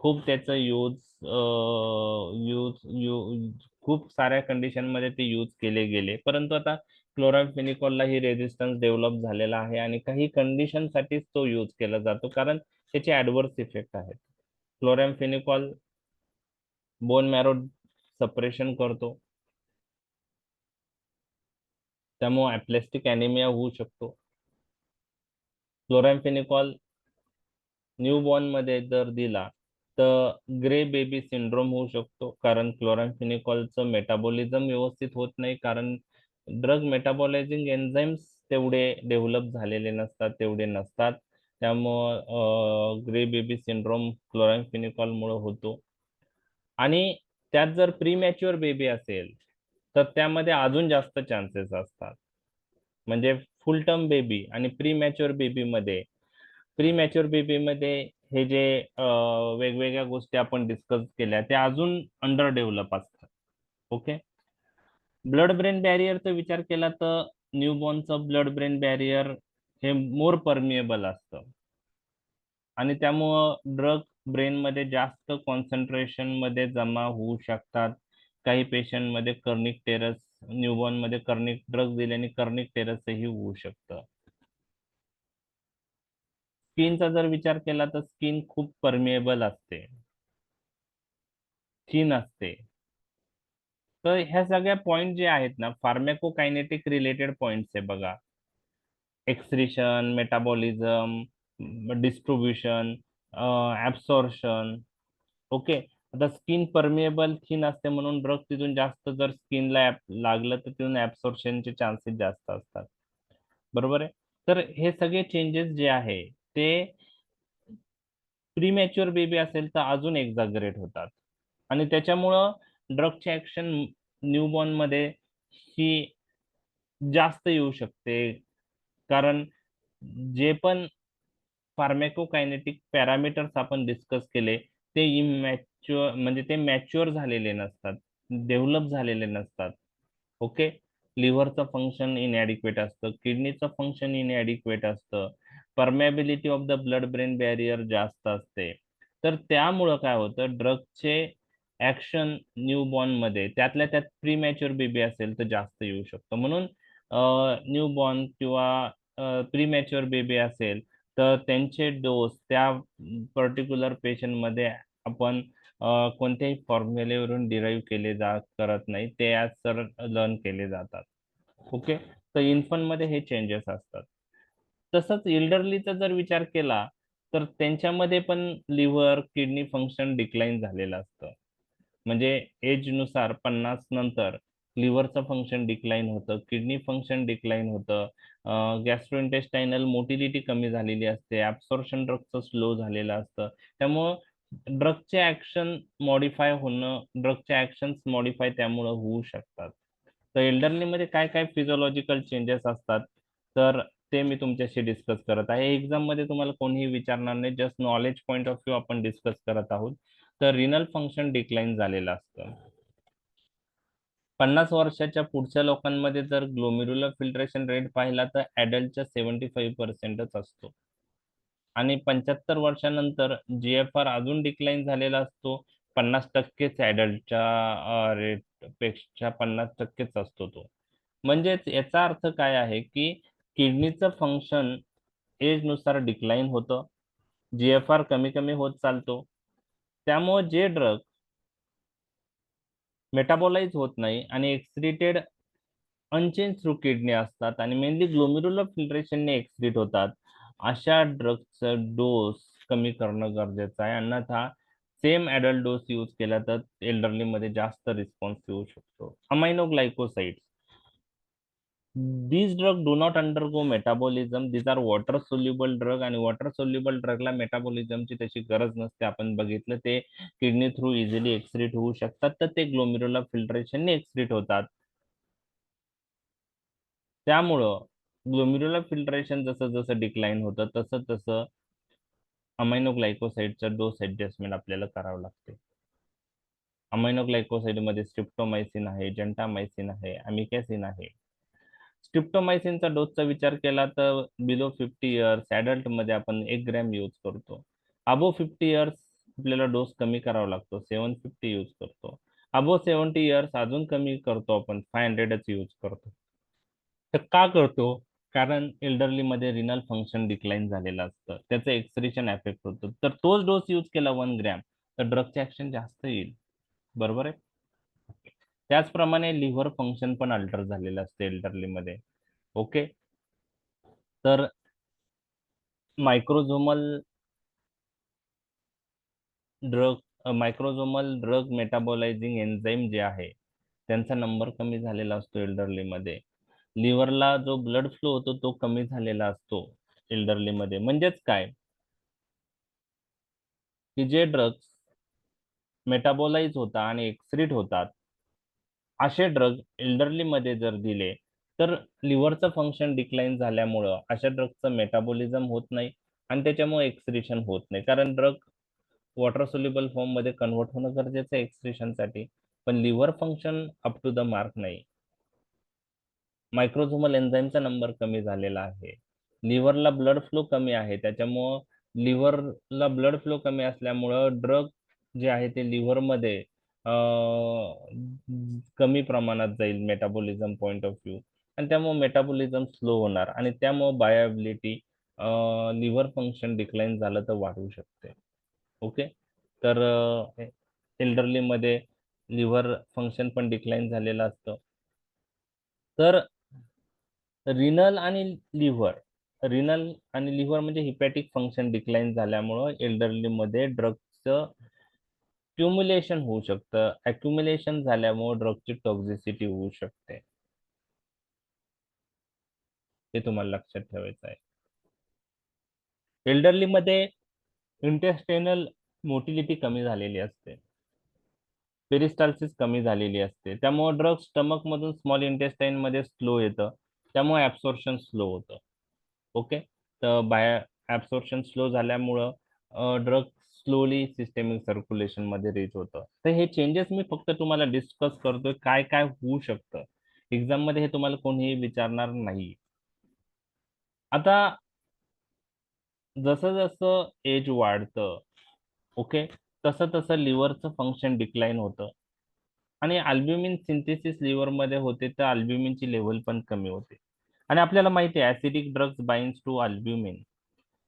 खूप त्याचं यूज यूज यूज खूप साऱ्या कंडिशन मध्ये ते यूज केले गेले, परंतु आता क्लोरॅम्फेनिकॉलला ही रेझिस्टन्स डेव्हलप झालेला आहे आणि काही कंडिशन साठीच तो यूज केला जातो, कारण त्याचे ऍडव्हर्स इफेक्ट आहेत. क्लोरॅम्फेनिकॉल बोन मॅरो सप्रेशन करतो, त्यामुळे ॲप्लेस्टिक ॲनिमिया होऊ शकतो. क्लोरॅम्फेनिकॉल न्यूबॉर्न मध्ये जर दिला तर ग्रे बेबी सिंड्रोम होऊ शकतो, कारण क्लोरॅम्फेनिकॉलचं मेटाबॉलिझम व्यवस्थित होत नाही, कारण ड्रग मेटाबॉलायझिंग एन्झाईम्स तेवढे डेव्हलप झालेले नसतात, तेवढे नसतात. त्यामुळं ग्रे बेबी सिंड्रोम क्लोरॅम्फेनिकॉलमुळे होतो. आणि त्यात जर प्रीमॅच्युअर बेबी असेल तर त्यामध्ये अजून जास्त चान्सेस असतात. म्हणजे फुल टर्म बेबी आणि प्रीमॅच्युअर बेबीमध्ये हे जे वेगवेगळ्या गोष्टी आपण डिस्कस केल्या त्या अजून अंडर डेव्हलप असतात. ओके. ब्लड ब्रेन बॅरियरचा विचार केला तर न्यूबॉर्नचं ब्लड ब्रेन बॅरियर हे मोर परमिएबल असतं आणि त्यामुळं ड्रग ब्रेनमध्ये जास्त कॉन्सन्ट्रेशन मध्ये जमा होऊ शकतात. काही पेशंटमध्ये कर्निक टेरस, न्यूबॉर्न मध्ये कर्निक ड्रग दिल्याने कर्निक टेरसही होऊ शकतं. स्किनचा जर विचार केला तर स्किन खूप परमिएबल असते, थिन असते. तर ह्या सगळ्या पॉइंट जे आहेत ना, फार्मॅकोकायनेटिक रिलेटेड पॉइंट्स आहे बघा. Excretion, metabolism, distribution, absorption. Okay. आता स्किन परमिएबल थिन असते म्हणून ड्रग तिथून जास्त जर स्किनला लागलं तर तिथून ऍब्सॉर्प्शनचे चान्सेस जास्त असतात. बरोबर आहे. तर हे सगळे चेंजेस जे आहे ते प्रीमॅच्युअर बेबी असेल तर अजून एक्झागरेट होतात आणि त्याच्यामुळं ड्रगची ऍक्शन न्यूबॉर्न मध्ये ही जास्त येऊ शकते, कारण जे पण फार्मॅकोकायनेटिक पॅरामीटर्स आपण डिस्कस केले ते इमॅच्युअर म्हणजे ते मॅच्युअर झालेले नसतात, डेव्हलप झालेले नसतात. ओके. लिव्हरचं फंक्शन इनएडिक्वेट असतं, किडनीचं फंक्शन इनएडिक्वेट असतं, permeability of the blood brain barrier जास्त असते. तर त्यामुळं काय होतं, ड्रगचे ऍक्शन न्यूबॉर्न मध्ये त्यातल्या त्यात प्रीमॅच्युअर बेबी असेल तर जास्त येऊ शकतं. म्हणून न्यूबॉर्न किंवा प्रीमॅच्युअर बेबी असेल तर त्यांचे डोस त्या पर्टिक्युलर पेशंटमध्ये आपण कोणत्याही फॉर्म्युलेवरून डिराईव्ह केले करत नाही, ते ॲज सर लर्न केले जातात. ओके. तर इन्फंट मध्ये हे चेंजेस असतात. तसंच इल्डरलीचा जर विचार केला तर त्यांच्यामध्ये पण लिव्हर किडनी फंक्शन डिक्लाइन झालेलं असतं. म्हणजे एज नुसार 50 नंतर लिव्हरचं फंक्शन डिक्लाइन होतं, किडनी फंक्शन डिक्लाइन होतं, गॅस्ट्रोइंटेस्टायनल मोटिलिटी कमी झालेली असते, ऍब्सॉर्प्शन ड्रगचं स्लो झालेलं असतं. त्यामुळं ड्रगचे ऍक्शन मॉडिफाय होणं, ड्रगचे ऍक्शन्स मॉडिफाय त्यामुळं होऊ शकतात. तर एल्डरली मध्ये काय काय फिजिओलॉजिकल चेंजेस असतात, तर ते मी तुमच्याशी डिस्कस करत आहे. एक्झाम मध्ये तुम्हाला कोणीही विचारणार नाही, just knowledge point of view आपण डिस्कस करत आहोत. तर रिनल फंक्शन डिक्लाइन झालेलं असतं. 50 वर्षाच्या पुढच्या लोकांमध्ये जर ग्लोमेरुलर फिल्ट्रेशन रेट पाहिला तर ऍडल्टच्या 75% असतो. आणि 75 वर्षानंतर जीएफआर अजून डिक्लाइन झालेला असतो. 50%च ऍडल्टच्या रेट पेक्षा 50%च असतो तो. म्हणजेच याचा अर्थ काय आहे की किडनीचं फंक्शन एज नुसार डिक्लाइन होतं, जीएफआर कमी कमी होत चालतो. त्यामुळे जे ड्रग मेटाबोलाइज होत नाही आणि एक्सक्रीटेड अनचेंज थ्रू किडनी असतात आणि मेनली ग्लोमेरुलर फिल्ट्रेशनने एक्सक्रीट होतात, अशा ड्रगचं डोस कमी करणं गरजेचं आहे. अन्यथा सेम ॲडल्ट डोस यूज केला तर एल्डरली मध्ये जास्त रिस्पॉन्स येऊ शकतो. Amino ग्लायकोसाइड्स, these drug do not undergo metabolism. These are water soluble drug आणि वॉटर सोल्युबल ड्रगला मेटाबॉलिझमची तशी गरज नसते. आपण बघितलं ते किडनी थ्रू इझिली एक्सक्रीट होऊ शकतात, तर ते ग्लोमेरुलर फिल्ट्रेशनने एक्सक्रीट होतात. त्यामुळं ग्लोमेरुलर फिल्ट्रेशन जसं जसं डिक्लाइन होतं तसं तसं अमाइनो ग्लायकोसाइडचं डोस ऍडजस्टमेंट आपल्याला करावं लागते. अमाइनो ग्लायकोसाइड मध्ये स्ट्रिप्टोमायसिन आहे, जंटामायसिन आहे, अमिकॅसिन आहे. स्ट्रिप्टोमायसिनचा डोसचा विचार केला तर बिलो 50 इयर्स ऍडल्ट मध्ये आपण 1 ग्रॅम यूज करतो. अबो 50 इयर्स आपल्याला डोस कमी करावा लागतो, 750 यूज करतो. अबो 70 इयर्स अजून कमी करतो, आपण 500च यूज करतो. तर का करतो? कारण एल्डरली मध्ये रिनल फंक्शन डिक्लाइन झालेलं असतं, त्याचं एक्सक्रीशन इफेक्ट होतं. तर तोच डोस यूज केला 1 ग्रॅम तर ड्रगचे ऍक्शन जास्त येईल. बरोबर आहे. त्याचप्रमाणे लिव्हर फंक्शन पण अल्टर झालेलं असते एल्डरली मध्ये. ओके. तर मायक्रोझोमल ड्रग मेटाबोलायझिंग एन्झाईम जे आहे त्यांचा नंबर कमी झालेला असतो एल्डरली मध्ये. लिव्हरला जो ब्लड फ्लो होतो तो कमी झालेला असतो एल्डरली मध्ये. म्हणजेच काय की जे ड्रग्स मेटाबोलाइज होतात आणि एक्सक्रीट होतात असे ड्रग एल्डरली मध्ये जर दिले तर लिव्हरचं फंक्शन डिक्लाइन झाल्यामुळं अशा ड्रगचं मेटाबॉलिझम होत नाही आणि त्याच्यामुळे एक्सक्रीशन होत नाही. कारण ड्रग वॉटर सोल्युबल फॉर्म मध्ये कन्वर्ट होणं गरजेचं आहे एक्सक्रीशनसाठी, पण liver function up to the mark नाही. मायक्रोझोमल एन्झाईमचा नंबर कमी झालेला आहे, लिव्हरला ब्लड फ्लो कमी आहे, त्याच्यामुळं लिव्हरला ब्लड फ्लो कमी असल्यामुळं ड्रग जे आहे ते लिव्हरमध्ये कमी प्रमाणात जाईल मेटाबॉलिझम पॉइंट ऑफ व्ह्यू आणि त्यामुळे मेटाबॉलिझम स्लो होणार आणि त्यामुळे बायोएबिलिटी लिव्हर फंक्शन डिक्लाइन झालं तर वाढू शकते. ओके. तर एल्डरली मध्ये लिव्हर फंक्शन पण डिक्लाइन झालेलं असतं. तर रिनल आणि लिव्हर म्हणजे हिपॅटिक फंक्शन डिक्लाइन झाल्यामुळं एल्डरली मध्ये ड्रगचं क्युम्युलेशन होऊ शकतं. अक्युमुलेशन झाल्यामुळे ड्रगची टॉक्झिसिटी होऊ शकते. ते तुम्हाला लक्षात ठेवायचं आहे. एल्डरली मध्ये इंटेस्टाइनल मोटिलिटी कमी झालेली असते, पेरिस्टाल्सिस कमी झालेली असते, त्यामुळे ड्रग स्टमक मधून स्मॉल इंटेस्टाइन मध्ये स्लो येतं, त्यामुळे ऍब्सॉर्प्शन स्लो होतं. ओके. तर ऍब्सॉर्प्शन स्लो झाल्यामुळं ड्रग स्लोली सिस्टेमिक सर्क्युलेशन मध्ये रीच होतं. तर हे चेंजेस मी फक्त तुम्हाला डिस्कस करतोय, काय काय होऊ शकतं. एक्झाम मध्ये हे तुम्हाला कोणीही विचारणार नाही. आता जसं जसं एज वाढतं, ओके, तसं तसं लिव्हरचं फंक्शन डिक्लाइन होतं आणि अल्ब्युमिन सिंथेसिस लिव्हरमध्ये होते, तर अल्ब्युमिनची लेवल पण कमी होते. आणि आपल्याला माहिती आहे acidic drugs binds to albumin.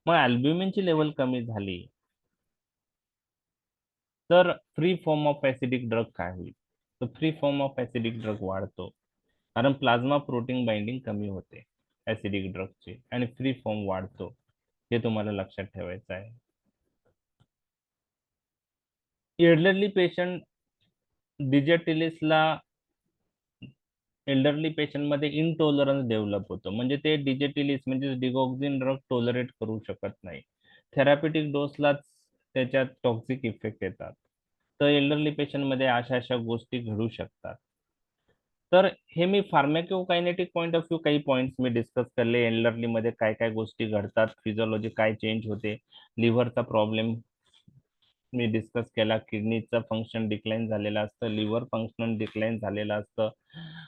मग अल्ब्युमिनची लेवल कमी झाली तर free form of acidic drug काय होईल? तर free form of acidic drug वाढतो, कारण प्लाझ्मा प्रोटीन बाइंडिंग कमी होते ऍसिडिक ड्रगची आणि फ्री फॉर्म वाढतो. हे तुम्हाला लक्षात ठेवायचं आहे. एल्डरली पेशंट डिजेटिलिसला एल्डरली पेशंट मध्ये इनटॉलरन्स डेव्हलप होतो, म्हणजे ते डिजेटिलिस म्हणजे डिगॉक्सिन ड्रग टॉलरेट करू शकत नाही. थेरापेटिक डोसलाच त्याच्यात टॉक्सिक इफेक्ट येतात. तर एल्डरली पेशंट मध्ये अशा गोष्टी घडू शकतात. तर हे मी फार्मॅकोकायनेटिक पॉईंट ऑफ व्ह्यू काही पॉइंट्स मी डिस्कस केले. एल्डरली मध्ये काय काय गोष्टी घडतात, फिजिओलॉजी काय चेंज होते, लिव्हरचा प्रॉब्लेम मी डिस्कस केला, किडनीचं फंक्शन डिक्लाइन झालेलं असतं, लिव्हर फंक्शन डिक्लाइन झालेलं असतं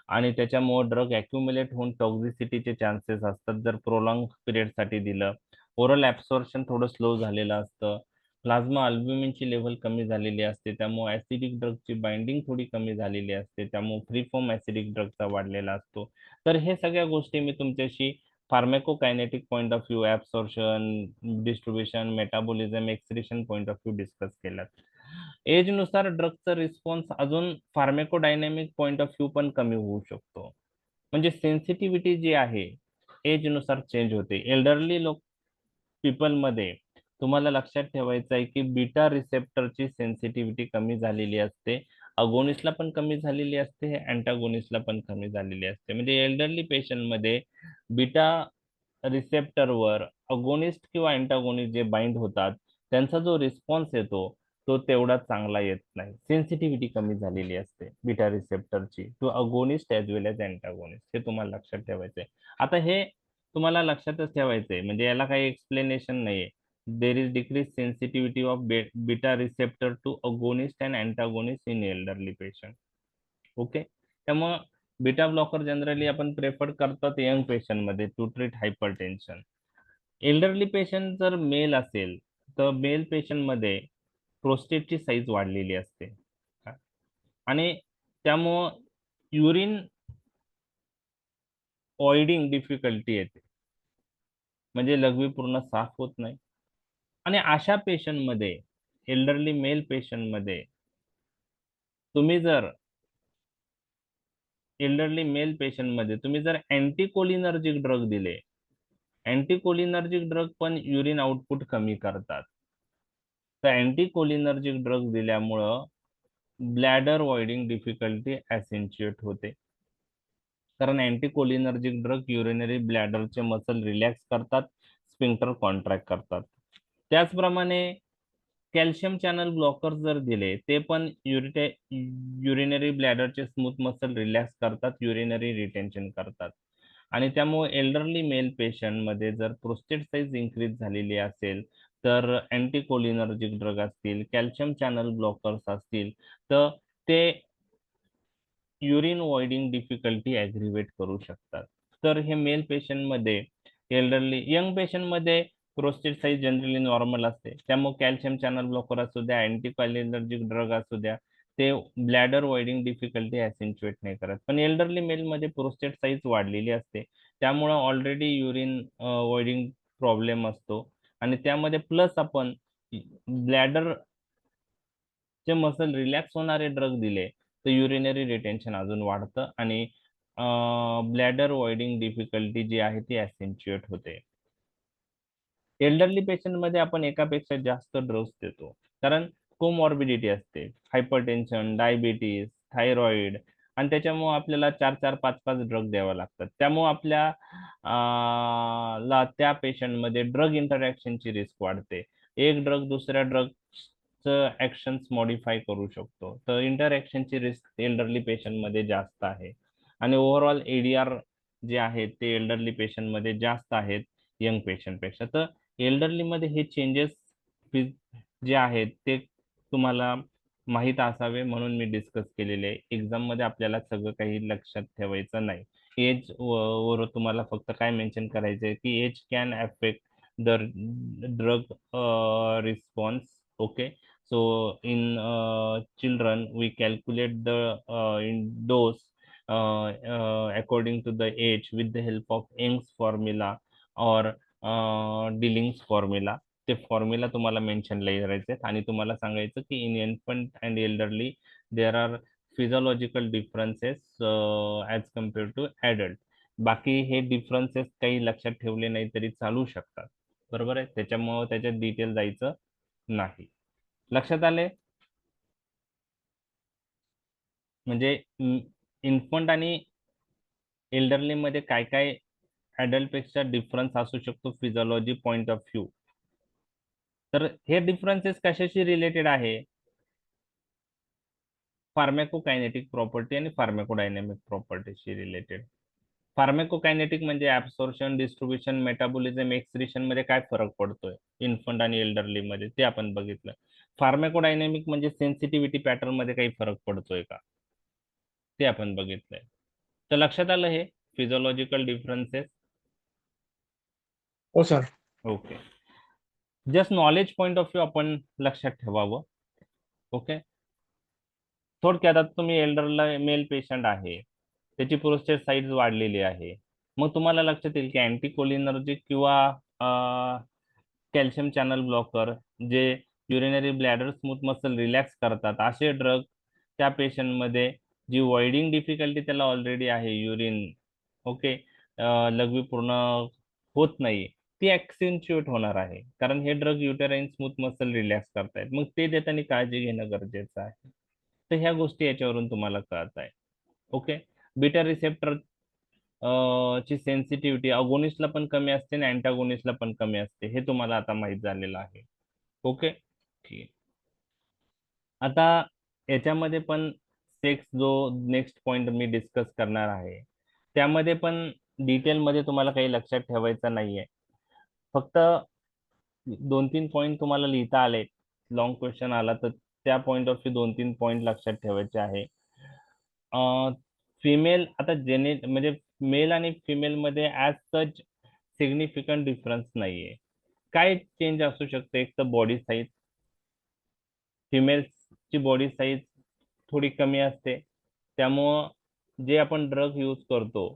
आणि त्याच्यामुळे ड्रग ॲक्युमुलेट होऊन टॉक्झिसिटीचे चान्सेस असतात जर प्रोलॉंग पिरियडसाठी दिलं. ओरल ॲब्सॉर्प्शन थोडं स्लो झालेलं असतं. प्लाझ्मा अल्ब्युमिनची लेव्हल कमी झालेली असते, त्यामुळे ॲसिडिक ड्रगची बाइंडिंग थोडी कमी झालेली असते, त्यामुळे फ्री फॉर्म ॲसिडिक ड्रगचा वाढलेला असतो. तर हे सगळ्या गोष्टी मी तुमच्याशी pharmacokinetic point of view, absorption, distribution, metabolism, excretion point of view discuss केलात. एजनुसार ड्रगचा रिस्पॉन्स अजून फार्मॅकोडायनॅमिक पॉईंट ऑफ व्ह्यू पण कमी होऊ शकतो. म्हणजे सेन्सिटिव्हिटी जी आहे एजनुसार चेंज होते. एल्डरली पीपलमध्ये तुम्हाला लक्षात ठेवायचं आहे की बीटा रिसेप्टरची सेन्सिटिव्हिटी कमी झालेली असते. अगोनिस्टला पण कमी झालेली असते, अँटागोनिस्टला पण कमी झालेली असते. म्हणजे एल्डरली पेशंटमध्ये बीटा रिसेप्टरवर अगोनिस्ट किंवा अँटागोनिस्ट जे बाइंड होतात त्यांचा जो रिस्पॉन्स येतो तो तेवढा चांगला येत नाही. सेन्सिटिव्हिटी कमी झालेली असते बीटा रिसेप्टरची to agonist as well as antagonist. हे तुम्हाला लक्षात ठेवायचं आहे. आता हे तुम्हाला लक्षातच ठेवायचंय, म्हणजे याला काही एक्सप्लेनेशन नाहीये. There is decrease sensitivity of beta receptor to agonist and antagonist in elderly patient. Okay, त्यामुळं बीटा ब्लॉकर जनरली आपण प्रेफर करतात यंग पेशंट मध्ये to treat hypertension. Elderly patient जर मेल असेल तर मेल पेशंट मध्ये प्रोस्टेटची साईज वाढलेली असते आणि त्यामुळं युरिन ऑइडिंग डिफिकल्टी येते, म्हणजे लघवी पूर्ण साफ होत नाही. आणि अशा पेशंटमध्ये, एल्डरली मेल पेशंटमध्ये तुम्ही जर एल्डरली मेल पेशंटमध्ये तुम्ही जर अँटीकोलिनर्जिक ड्रग दिले, अँटीकोलिनर्जिक ड्रग पण युरिन आउटपुट कमी करतात. तर अँटीकोलिनर्जिक ड्रग दिल्यामुळं ब्लॅडर वॉइडिंग डिफिकल्टी ॲसेंच्युएट होते. कारण अँटीकोलिनर्जिक ड्रग युरिनरी ब्लॅडरचे मसल रिलॅक्स करतात, स्पिंक्टर कॉन्ट्रॅक्ट करतात. त्याचप्रमाणे कॅल्शियम चॅनल ब्लॉकर जर दिले ते पण युरिनरी ब्लॅडरचे स्मूथ मसल रिलॅक्स करतात, युरिनरी रिटेन्शन करतात. आणि त्यामुळे एल्डरली मेल पेशंटमध्ये जर प्रोस्टेट साईज इन्क्रीज झालेली असेल तर अँटीकोलिनर्जिक ड्रग असतील, कॅल्शियम चॅनल ब्लॉकर्स असतील तर ते युरिन वॉइडिंग डिफिकल्टी ॲग्रिवेट करू शकतात. तर हे मेल पेशंटमध्ये, एल्डरली यंग पेशंटमध्ये प्रोस्टेट साईज जनरली नॉर्मल असते, त्यामुळे कॅल्शियम चॅनल ब्लॉकर असू द्या, अँटीकोलिनर्जिक ड्रग असू द्या, ते ब्लॅडर वॉइडिंग डिफिकल्टी ॲसेंच्युएट नाही करत. पण एल्डरली मेलमध्ये प्रोस्टेट साईज वाढलेली असते, त्यामुळं ऑलरेडी युरिन वॉइडिंग प्रॉब्लेम असतो आणि त्यामध्ये प्लस आपण ब्लॅडर चे मसल रिलॅक्स होणारे ड्रग दिले तर युरिनरी रिटेन्शन अजून वाढतं आणि ब्लॅडर वॉइडिंग डिफिकल्टी जी आहे ती ॲसेंच्युएट होते. एल्डरली पेशंटमध्ये आपण एकापेक्षा जास्त ड्रग्स देतो, कारण कोमॉर्बिडिटी असते, हायपरटेन्शन, डायबिटीज, थायरॉइड, आणि त्याच्यामुळे आपल्याला 4-4, 5-5 ड्रग द्यावे लागतात. त्यामुळे आपल्या त्या पेशंटमध्ये ड्रग इंटरॅक्शनची रिस्क वाढते. एक ड्रग दुसऱ्या ड्रगचं ऍक्शन्स मॉडिफाय करू शकतो, तर इंटरॅक्शनची रिस्क एल्डरली पेशंटमध्ये जास्त आहे. आणि ओव्हरऑल एडीआर जे आहेत ते एल्डरली पेशंटमध्ये जास्त आहेत यंग पेशंटपेक्षा. तर एल्डरलीमध्ये हे चेंजेस जे आहेत ते तुम्हाला माहीत असावे म्हणून मी डिस्कस केलेले आहे. एक्झाममध्ये आपल्याला सगळं काही लक्षात ठेवायचं नाही. एज वर तुम्हाला फक्त काय मेन्शन करायचं आहे की age can affect the drug response. Okay, so in children we calculate the in dose according to the age with the help of Young's formula or Dilling's formula. ते फॉर्म्युला तुम्हाला mention करायचे आहेत आणि तुम्हाला सांगायचं की in infant and elderly there are physiological differences as compare to adult. बाकी हे डिफरन्सेस काही लक्षात ठेवले नाही तरी चालू शकतात, बरोबर आहे, त्याच्यामुळं त्याच्यात डिटेल जायचं नाही. लक्षात आले? म्हणजे इन्फंट आणि एल्डरली मध्ये काय काय अडल्ट पेक्षा डिफरन्स असू शकतो फिजिओलॉजी पॉइंट ऑफ व्ह्यू. तर हे डिफरन्सेस कशाशी रिलेटेड आहे? फार्मॅकोकायनेटिक प्रॉपर्टी आणि फार्मॅकोडायनॅमिक प्रॉपर्टीशी रिलेटेड. फार्मॅकोकायनेटिक म्हणजे ऍब्सॉर्प्शन, डिस्ट्रीब्युशन, मेटाबॉलिझम, एक्सक्रिशन मध्ये काय फरक पडतोय इन्फंट आणि एल्डरली मध्ये, ते आपण बघितलं. फार्मॅकोडायनॅमिक म्हणजे सेन्सिटिव्हिटी पॅटर्न मध्ये काही फरक पडतोय का, ते आपण बघितलंय. तर लक्षात आलं हे फिजिओलॉजिकल डिफरन्सेस. हो sir. Okay, just knowledge point of view आपण लक्षात ठेवावं. ओके, थोडक्यात आता तुम्ही एल्डरला मेल पेशंट आहे, त्याची प्रोस्टेट साईज वाढलेली आहे, मग तुम्हाला लक्षात येईल की अँटीकोलिनर्जिक किंवा कॅल्शियम चॅनल ब्लॉकर जे urinary bladder smooth muscle relax करतात, असे ड्रग त्या पेशंटमध्ये जी वॉइडिंग डिफिकल्टी त्याला ऑलरेडी आहे, युरिन ओके लघवी पूर्ण होत नाही, ती ऍक्सेंच्युएट होणार आहे, कारण हे drug uterine smooth muscle relax करतायत. मग ते देताना काळजी घेणं गरजेचं आहे. तर ह्या गोष्टी याच्यावरून तुम्हाला कळत आहे. ओके, बीटा रिसेप्टर ची सेन्सिटिव्हिटी अगोनिस्टला पण कमी असते आणि अँटागोनिस्टला पण कमी असते, हे तुम्हाला आता माहित झालेलं आहे. ओके, ठीक आहे. आता याच्यामध्ये पण सेक्स जो नेक्स्ट पॉइंट मी डिस्कस करणार आहे, त्यामध्ये पण डिटेलमध्ये तुम्हाला काही लक्षात ठेवायचं नाहीये. फक्त 2-3 पॉइंट तुम्हाला लिहिता आले, लॉंग क्वेश्चन आला तर त्या पॉइंट ऑफ व्ह्यू 2-3 पॉइंट लक्षात ठेवायचे आहे. फिमेल आता जेने म्हणजे मेल आणि फिमेल मध्ये ऍज सच सिग्निफिकंट डिफरन्स नाहीये. काय चेंज असू शकते? एक तर बॉडी साईज, फिमेल्सची बॉडी साईज थोडी कमी असते, त्यामुळं जे आपण ड्रग यूज करतो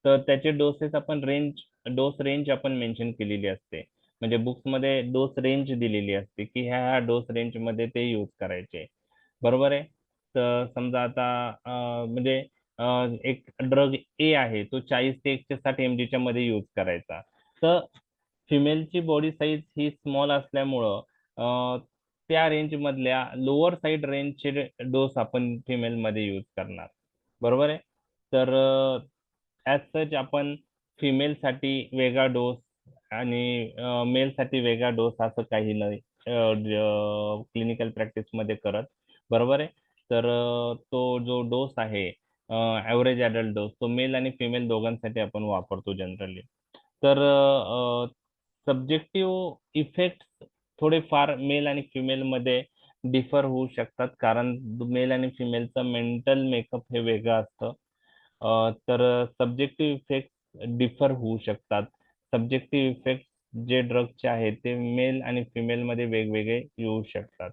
तर त्याचे डोसेस आपण डोस रेंज आपण मेन्शन केलेली असते. म्हणजे बुक्समध्ये डोस रेंज दिलेली असते की ह्या डोस रेंज मध्ये ते यूज करायचे, बरोबर आहे. तर समजा आता म्हणजे एक ड्रग ए आहे, तो 40 ते 160 mg च्या मध्ये यूज करायचा. तर फिमेलची बॉडी साईज ही स्मॉल असल्यामुळं त्या रेंज मधल्या लोअर साईड रेंजचे डोस आपण फिमेल मध्ये यूज करणार, बरोबर आहे. तर ऍज सच आपण फिमेल साठी वेगळा डोस आणि मेल साठी वेगळा डोस असं काही नाही क्लिनिकल प्रॅक्टिस मध्ये करत, बरोबर आहे. तर तो जो डोस आहे ऍव्हरेज ऍडल्ट डोस, तो मेल आणि फिमेल दोघांसाठी आपण वापरतो जनरली. तर सब्जेक्टिव्ह इफेक्ट थोडेफार मेल आणि फिमेल मध्ये डिफर होऊ शकतात, कारण मेल आणि फिमेलचं मेंटल मेकअप हे वेगळं असतं. तर सब्जेक्टिव्ह इफेक्ट डिफर होऊ शकतात. सब्जेक्टिव्ह इफेक्ट जे ड्रगचे आहेत ते मेल आणि फिमेल मध्ये वेगवेगळे येऊ शकतात.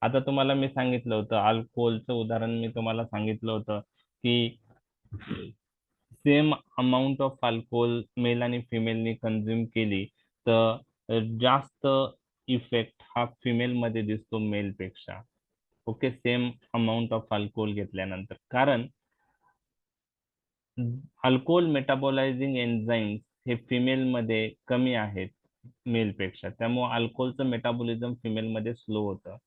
आता तुम्हाला मी सांगितलं होतं अल्कोहोलचं उदाहरण, मी तुम्हाला सांगितलं होतं की same amount of alcohol male आणि फिमेलनी कंझ्युम केली तर जास्त इफेक्ट हा फिमेल मध्ये दिसतो मेल पेक्षा. Okay, same amount of alcohol घेतल्यानंतर, कारण अल्कोहोल मेटाबोलायझिंग एन्झाईम्स हे फिमेल मध्ये कमी आहेत मेल पेक्षा, त्यामुळे अल्कोहोलचं मेटाबॉलिझम फिमेल मध्ये स्लो होतं.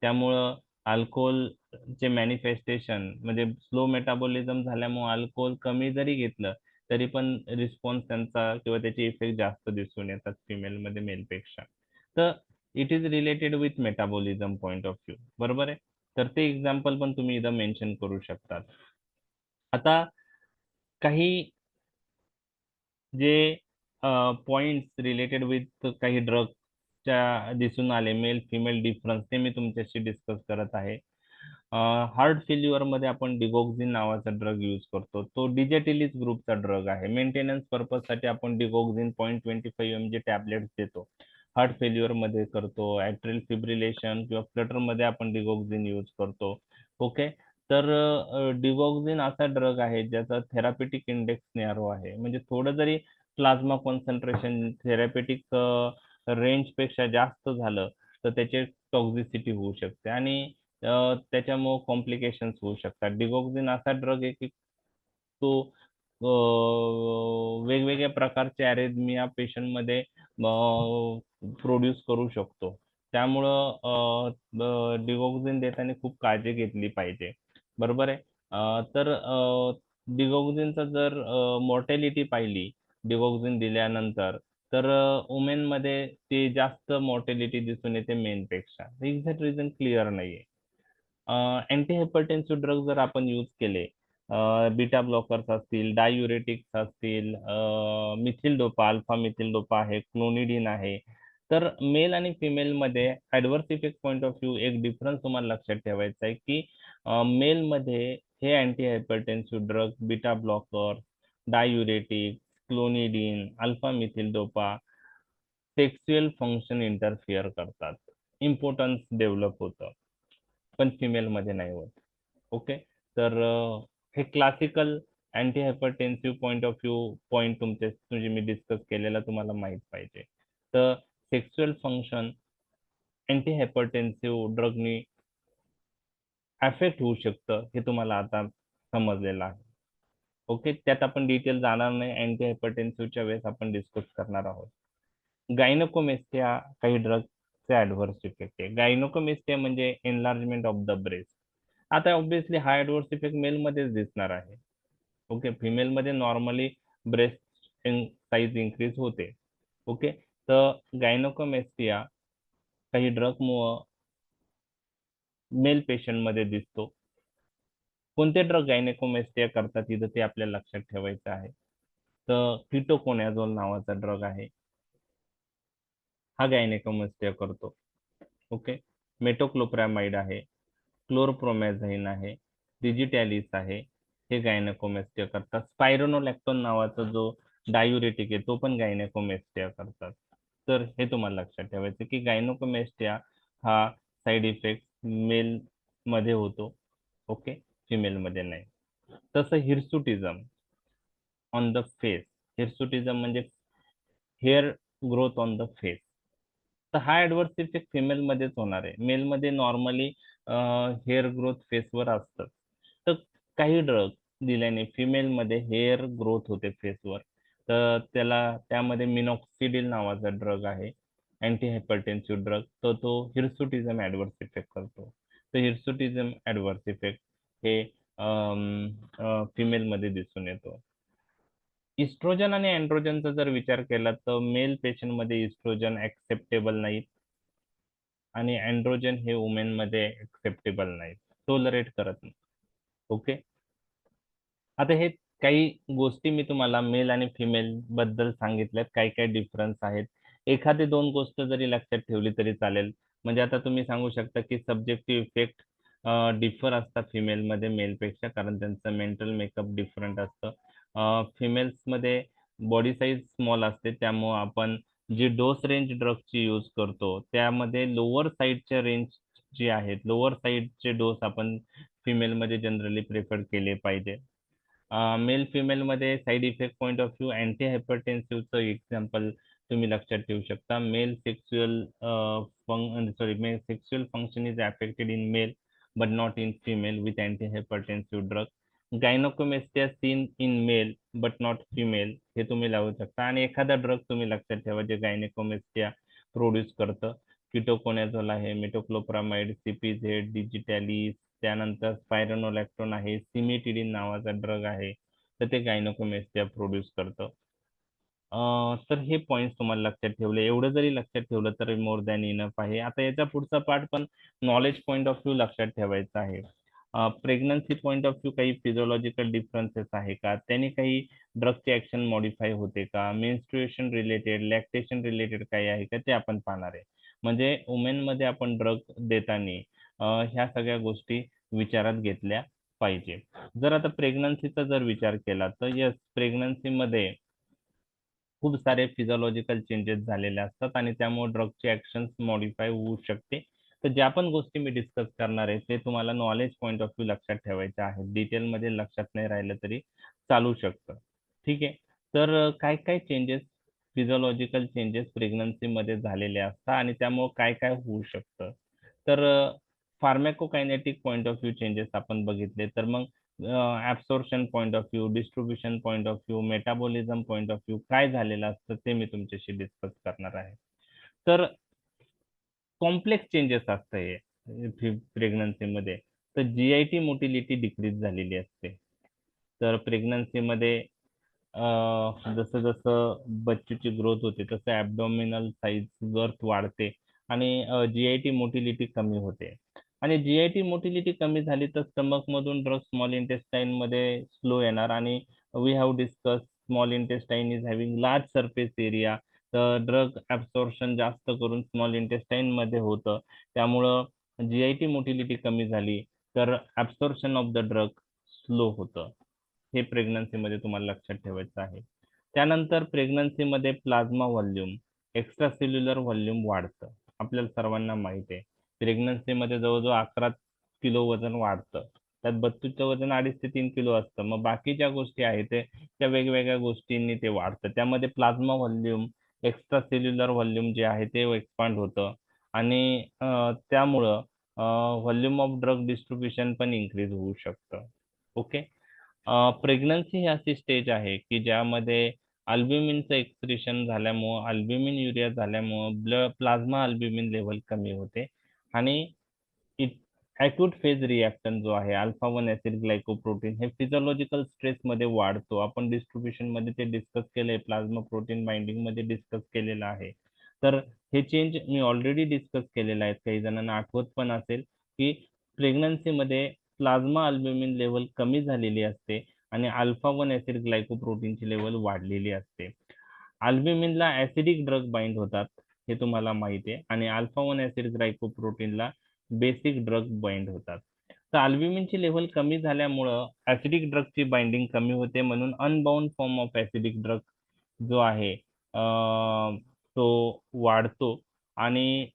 त्यामुळं अल्कोहोलचे मॅनिफेस्टेशन म्हणजे स्लो मेटाबॉलिझम झाल्यामुळे अल्कोहोल कमी जरी घेतलं तरी पण रिस्पॉन्स त्यांचा किंवा त्याचे इफेक्ट जास्त दिसून येतात फिमेल मध्ये मेल पेक्षा. तर it is related with metabolism point of view, बरोबर आहे. तर ते एक्झाम्पल पण तुम्ही इथं मेन्शन करू शकतात. आता काही जे पॉइंट्स रिलेटेड विथ काही ड्रगच्या दिसून आले मेल फिमेल डिफरन्स, ते मी तुमच्याशी डिस्कस करत आहे. हार्ट फेल्युअर मध्ये आपण डिगोक्झिन नावाचा ड्रग यूज करतो, तो डिजेटिलिस ग्रुपचा ड्रग आहे. मेंटेनन्स पर्पज साठी आपण डिगोक्झिन 0.25 mg टॅबलेट्स देतो, हार्ट फेल्युअर मध्ये करतो, ऍट्रियल फिब्रिलेशन किंवा फ्लटर मध्ये आपण डिगोक्झिन यूज करतो. ओके, तर डिगोक्झिन असा ड्रग आहे ज्याचा थेरापेटिक इंडेक्स नॅरो आहे, म्हणजे थोडं जरी प्लाझ्मा कॉन्सन्ट्रेशन थेरापेटिक रेंज पेक्षा जास्त झालं तर त्याचे टॉक्झिसिटी होऊ शकते आणि त्याच्यामुळे कॉम्प्लिकेशन्स होऊ शकतात. डिगोक्झिन असा ड्रग आहे की तो वेगवेगळ्या प्रकारचे अरेथमिया पेशंटमध्ये प्रोड्यूस करू शकतो. त्यामुळं डिगॉक्सिन देताना खूप काळजी घेतली पाहिजे. बरोबर आहे. तर डिगॉक्सिनचा जर मॉर्टॅलिटी पाहिली डिगॉक्सिन दिल्यानंतर, तर वुमेनमध्ये ते जास्त मॉर्टॅलिटी दिसून येते मेनपेक्षा. एक्झॅक्ट रिझन क्लिअर नाहीये. अँटी हायपरटेन्सिव्ह ड्रग जर आपण यूज केले, बीटा ब्लॉकर्स असतील, डायुरेटिक्स असतील, methyl dopa, alpha methyl dopa आहे, क्लोनिडिन आहे, तर मेल आणि फिमेल मध्ये adverse effect point of view एक डिफरन्स तुम्हाला लक्षात ठेवायचा आहे की मेल मध्ये हे antihypertensive drug, beta blocker, diuretics, clonidine, alpha methyl dopa sexual function interfere करतात, इम्पोर्टन्स डेव्हलप होतं, पण फिमेल मध्ये नाही होत. ओके. तर हे classical antihypertensive point of view point तुमचे मी डिस्कस केलेला तुम्हाला माहित पाहिजे. तर सेक्सुअल फंक्शन अँटी हायपरटेन्सिव्ह ड्रगनी अफेक्ट होऊ शकतं हे तुम्हाला आता समजलेलं आहे. ओके. त्यात आपण डिटेल जाणार नाही, अँटी हायपरटेन्सिव्हच्या वेळेस आपण डिस्कस करणार आहोत. गायनोकोमेस्टिया काही ड्रगचे ऍडव्हर्स इफेक्ट आहे. गायनोकोमेस्टिया म्हणजे एनलार्जमेंट ऑफ द ब्रेस्ट. आता ऑब्विसली हा ऍडव्हर्स इफेक्ट मेल मध्येच दिसणार आहे. ओके. फिमेल मध्ये नॉर्मली ब्रेस्ट साईज इन्क्रीज होते. ओके. तर गायनोकोमेस्टिया काही ड्रग मुळे मेल पेशंट मध्ये दिसतो. कोणते ड्रग गायनेकोमेस्टिया करतात इथं ते आपल्याला लक्षात ठेवायचं आहे. तर कीटोकोनॅझोल नावाचा ड्रग आहे, हा गायनेकोमेस्टिया करतो. ओके. मेटोक्लोप्रॅमाइड आहे, क्लोरप्रोमॅझाइन आहे, डिजिटॅलिस आहे, हे गायनेकोमेस्टिया करतात. स्पायरोनोलॅक्टोन नावाचा जो डायुरेटिक आहे तो पण गायनेकोमेस्टिया करतात. तर हे तुम्हाला लक्षात ठेवायचं की गायनेकोमेस्टिया हा साइड इफेक्ट मेल मध्ये होतो. ओके. फिमेल मध्ये नाही. तसं हिर्सुटिझम ऑन द फेस, हिर्सुटिझम म्हणजे hair growth on the face, तर हा ऍडव्हर्स इफेक्ट फिमेल मध्येच होणार आहे. मेल मध्ये नॉर्मली हेअर ग्रोथ फेसवर असतं. तर काही ड्रग दिल्याने फिमेल मध्ये हेअर ग्रोथ होते फेसवर. तर त्यामध्ये मिनॉक्सिडिल नावाचा ड्रग आहे, अँटी हायपरटेन्सिव्ह ड्रग, तर तो हिर्सुटिझम ऍडव्हर्स इफेक्ट करतो. तर हिर्सुटिझम ऍडव्हर्स इफेक्ट हे फिमेल मध्ये दिसून येतो. इस्ट्रोजन आणि अँड्रोजनचा जर विचार केला तर मेल पेशंट मध्ये इस्ट्रोजन ऍक्सेप्टेबल नाहीत आणि अँड्रोजन हे वुमेन मध्ये ऍक्सेप्टेबल नाहीत, टोलरेट करत नाही. ओके. आता हे काही गोष्टी मी तुम्हाला मेल आणि फिमेल बद्दल सांगितल्यात, काय काय डिफरन्स आहेत. एखादी दोन गोष्ट जरी लक्षात ठेवली तरी चालेल. म्हणजे आता तुम्ही सांगू शकता की सब्जेक्टिव्ह इफेक्ट डिफर असतात फिमेल मध्ये मेलपेक्षा, कारण त्यांचं मेंटल मेकअप डिफरंट असतं. फिमेल्स मध्ये बॉडी साईज स्मॉल असते, त्यामुळं आपण जी डोस रेंज ड्रगची यूज करतो त्यामध्ये लोअर साईडच्या रेंज जी आहेत, लोअर साईडचे डोस आपण फिमेलमध्ये जनरली प्रेफर केले पाहिजे. मेल फिमेल मध्ये side effect point of view अँटी हायपरटेन्सिव्हचं एक्झाम्पल तुम्ही लक्षात ठेवू शकता. Male sexual function is affected in male but not in female with antihypertensive drug. Gynecomastia seen in male but not female, हे तुम्ही लावू शकता. आणि एखादा ड्रग तुम्ही लक्षात ठेवा जे गायनेकोमेस्टिया प्रोड्यूस करतं. कीटोकोनॅझोल आहे, मेटोक्लोप्रामाइड, सीपीझेड, डिजिटॅलिस, त्यानंतर स्पायरोनोलॅक्टोन आहे, सिमिटिडिन नावाचा ड्रग आहे, तर ते गायनेकोमेस्टिया प्रोड्यूस करतं. तर हे पॉईंट तुम्हाला लक्षात ठेवले, एवढं जरी लक्षात ठेवलं तर मोर दॅन इनफ आहे. आता याचा पुढचा पार्ट पण नॉलेज पॉईंट ऑफ व्ह्यू लक्षात ठेवायचा आहे. प्रेग्नन्सी पॉईंट ऑफ व्ह्यू काही फिजिओलॉजिकल डिफरन्सेस आहे का, त्याने काही ड्रगचे ऍक्शन मॉडिफाय होते का, मेन्स्ट्रुएशन रिलेटेड, लॅक्टेशन रिलेटेड काही आहे का, ते आपण पाहणार आहे. म्हणजे वुमेन मध्ये आपण ड्रग देताना ह्या सगळ्या गोष्टी विचारात घेतल्या पाहिजे. जर आता प्रेग्नन्सीचा जर विचार केला तर यस, प्रेग्नन्सी मध्ये खूप सारे फिजिओलॉजिकल चेंजेस झालेले असतात आणि त्यामुळे ड्रगचे ऍक्शन्स मॉडिफाय होऊ शकते. तर ज्या पण गोष्टी मी डिस्कस करणार आहे ते तुम्हाला नॉलेज पॉईंट ऑफ व्ह्यू लक्षात ठेवायचे आहे. डिटेलमध्ये लक्षात नाही राहिलं तरी चालू शकतं. ठीक आहे. तर काय काय चेंजेस, फिजिओलॉजिकल चेंजेस प्रेग्नन्सीमध्ये झालेले असतात आणि त्यामुळे काय काय होऊ शकतं. तर फार्मॅकोकायनेटिक पॉईंट ऑफ व्ह्यू चेंजेस आपण बघितले तर मग absorption point of view, distribution point of view, metabolism point of view काय झालेलं असतं ते मी तुमच्याशी डिस्कस करणार आहे. तर कॉम्प्लेक्स चेंजेस असतं हे प्रेग्नन्सीमध्ये. तर GIT मोटिलिटी डिक्रीज झालेली असते. तर प्रेग्नन्सीमध्ये जसं जसं बच्चूची ग्रोथ होते तसं ॲब्डॉमिनल साईज गर्थ वाढते आणि GIT मोटिलिटी कमी होते. आणि GIT मोटिलिटी कमी झाली तर स्टमक मधून ड्रग स्मॉल इंटेस्टाईन मध्ये स्लो येणार आणि we have discuss small intestine is having large surface area. तर ड्रग ऍब्सॉर्प्शन जास्त करून स्मॉल इंटेस्टाईन मध्ये होतं, त्यामुळं GIT मोटिलिटी कमी झाली तर absorption of the drug slow होतं. हे प्रेग्नन्सीमध्ये तुम्हाला लक्षात ठेवायचं आहे. त्यानंतर प्रेग्नन्सीमध्ये plasma volume, extracellular volume वाढतं. आपल्याला सर्वांना माहिती आहे प्रेग्नन्सीमध्ये जवळजवळ 11 किलो वजन वाढतं. त्यात बत्तूचं वजन 2.5 ते 3 किलो असतं. मग बाकी ज्या गोष्टी आहेत त्या वेगवेगळ्या गोष्टींनी ते वाढतं. त्यामध्ये plasma volume, extracellular volume जे आहे ते एक्सपांड होतं आणि त्यामुळं व्हॉल्यूम ऑफ ड्रग डिस्ट्रीब्युशन पण इन्क्रीज होऊ शकतं. ओके. प्रेग्नन्सी ही अशी स्टेज आहे की ज्यामध्ये अल्ब्युमिनचं एक्सप्रेशन झाल्यामुळं, अल्ब्युमिन युरिया झाल्यामुळं प्लाझ्मा अल्ब्युमिन लेवल कमी होते आणि ॲक्यूट फेज रिॲक्शन जो आहे अल्फा 1 ऍसिड ग्लायकोप्रोटीन हे फिजिओलॉजिकल स्ट्रेस मध्ये वाढतो. आपण डिस्ट्रीब्युशन मध्ये ते डिस्कस केलंय, प्लाझ्मा प्रोटीन बाइंडिंग मध्ये डिस्कस केलेलं आहे. तर हे चेंज मी ऑलरेडी डिस्कस केलेलं आहे, काही जणांना आठवत पण असेल की प्रेग्नन्सीमध्ये प्लाझ्मा अल्ब्युमिन लेवल कमी झालेली असते आणि अल्फा 1 ऍसिड ग्लायकोप्रोटीनची लेवल वाढलेली असते. अल्ब्युमिनला ऍसिडिक ड्रग बाइंड होतात हे तुम्हाला माहिती आहे आणि अल्फा 1 ऍसिड ग्लायकोप्रोटीनला बेसिक ड्रग बाइंड होतात. तर अल्ब्युमिनची लेवल कमी झाल्यामुळं ऍसिडिक ड्रगची बाइंडिंग कमी होते, म्हणून unbound form of acidic drug जो आहे तो वाढतो आणि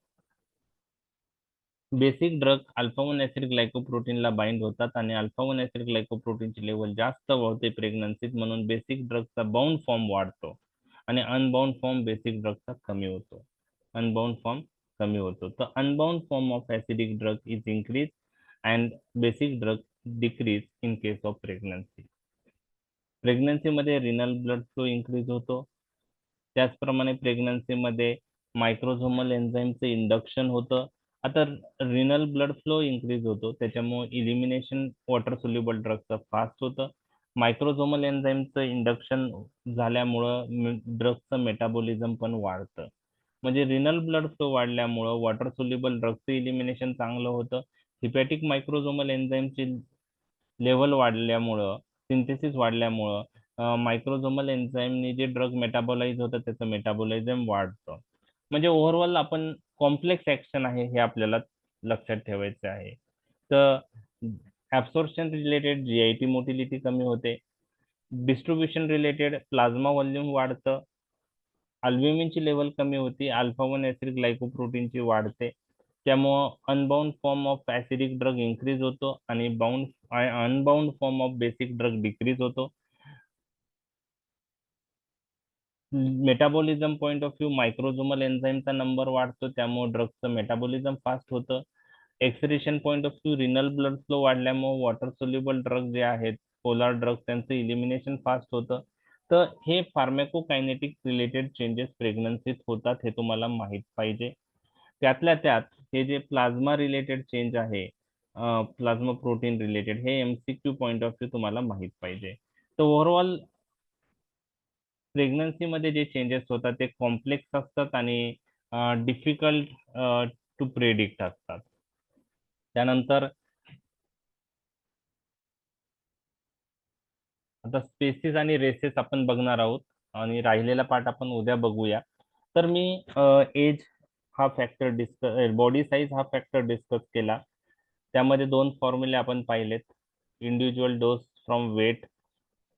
बेसिक ड्रग अल्फा 1 ऍसिड ग्लायकोप्रोटीनला बाइंड होतात आणि अल्फा 1 ऍसिड ग्लायकोप्रोटीनची लेवल जास्त होते प्रेग्नन्सीत, म्हणून बेसिक ड्रगचा बाउंड फॉर्म वाढतो आणि अनबाउंड फॉर्म बेसिक ड्रगचा कमी होतो. अनबाउंड फॉर्म कमी होतो. तर unbound form of acidic drug is increase and basic drug decrease in case of pregnancy. प्रेग्नन्सीमध्ये रिनल ब्लड फ्लो इन्क्रीज होतो. त्याचप्रमाणे प्रेग्नन्सीमध्ये मायक्रोझोमल एन्झाईमचं इंडक्शन होतं. आता रिनल ब्लड फ्लो इन्क्रीज होतो, त्याच्यामुळे इलिमिनेशन वॉटर सोल्युबल ड्रगचं फास्ट होतं. मायक्रोझोमल एन्झाईमचं इंडक्शन झाल्यामुळं ड्रगचं मेटाबॉलिझम पण वाढतं. म्हणजे रिनल ब्लड फ्लो वाढल्यामुळं वॉटर सोल्युबल ड्रगचं इलिमिनेशन चांगलं होतं. हिपॅटिक मायक्रोझोमल एन्झाईमची लेवल वाढल्यामुळं, सिंथेसिस वाढल्यामुळं मायक्रोझोमल एन्झाईमनी जे ड्रग मेटाबोलाइज होतं त्याचं मेटाबोलिझम वाढतं. म्हणजे ओव्हरऑल आपण कॉम्प्लेक्स ऍक्शन आहे हे आपल्याला लक्षात ठेवायचं आहे. तर ऍब्सॉर्प्शन रिलेटेड GIT मोटिलिटी कमी होते, डिस्ट्रीब्युशन रिलेटेड प्लाझ्मा व्हॉल्यूम वाढतं, अल्ब्युमिनची लेवल कमी होती, अल्फा 1 ऍसिड ग्लायकोप्रोटीनची वाढते, त्यामुळं unbound form of acidic drug increase होतो आणि unbound form of basic drug decrease होतो. Metabolism point of view microsomal एन्झाईमचा नंबर वाढतो, त्यामुळे ड्रगचं मेटाबॉलिझम फास्ट होतं. Excretion point of view renal blood flow वाढल्यामुळे वॉटर सोल्युबल ड्रग जे आहेत पोलार ड्रग त्यांचं इलिमिनेशन फास्ट होतं. तर हे फार्मॅकोकायनेटिक रिलेटेड चेंजेस प्रेग्नन्सीत होतात हे तुम्हाला माहित पाहिजे. त्यातल्या त्यात हे जे प्लाझ्मा रिलेटेड चेंज आहे, प्लाझ्मा प्रोटीन रिलेटेड, हे MCQ पॉइंट ऑफ व्ह्यू तुम्हाला माहित पाहिजे. तर ओव्हरऑल प्रेग्नन्सीमध्ये जे चेंजेस होतात ते कॉम्प्लेक्स असतात आणि डिफिकल्ट टू प्रेडिक्ट असतात. त्यानंतर आता स्पेसिस आणि रेसेस आपण बघणार आहोत आणि राहिलेला पार्ट आपण उद्या बघूया. तर मी एज हा फॅक्टर डिस्कस, बॉडी साईज हा फॅक्टर डिस्कस केला. त्यामध्ये दोन फॉर्म्युले आपण पाहिलेत, इंडिव्हिज्युअल डोस फ्रॉम वेट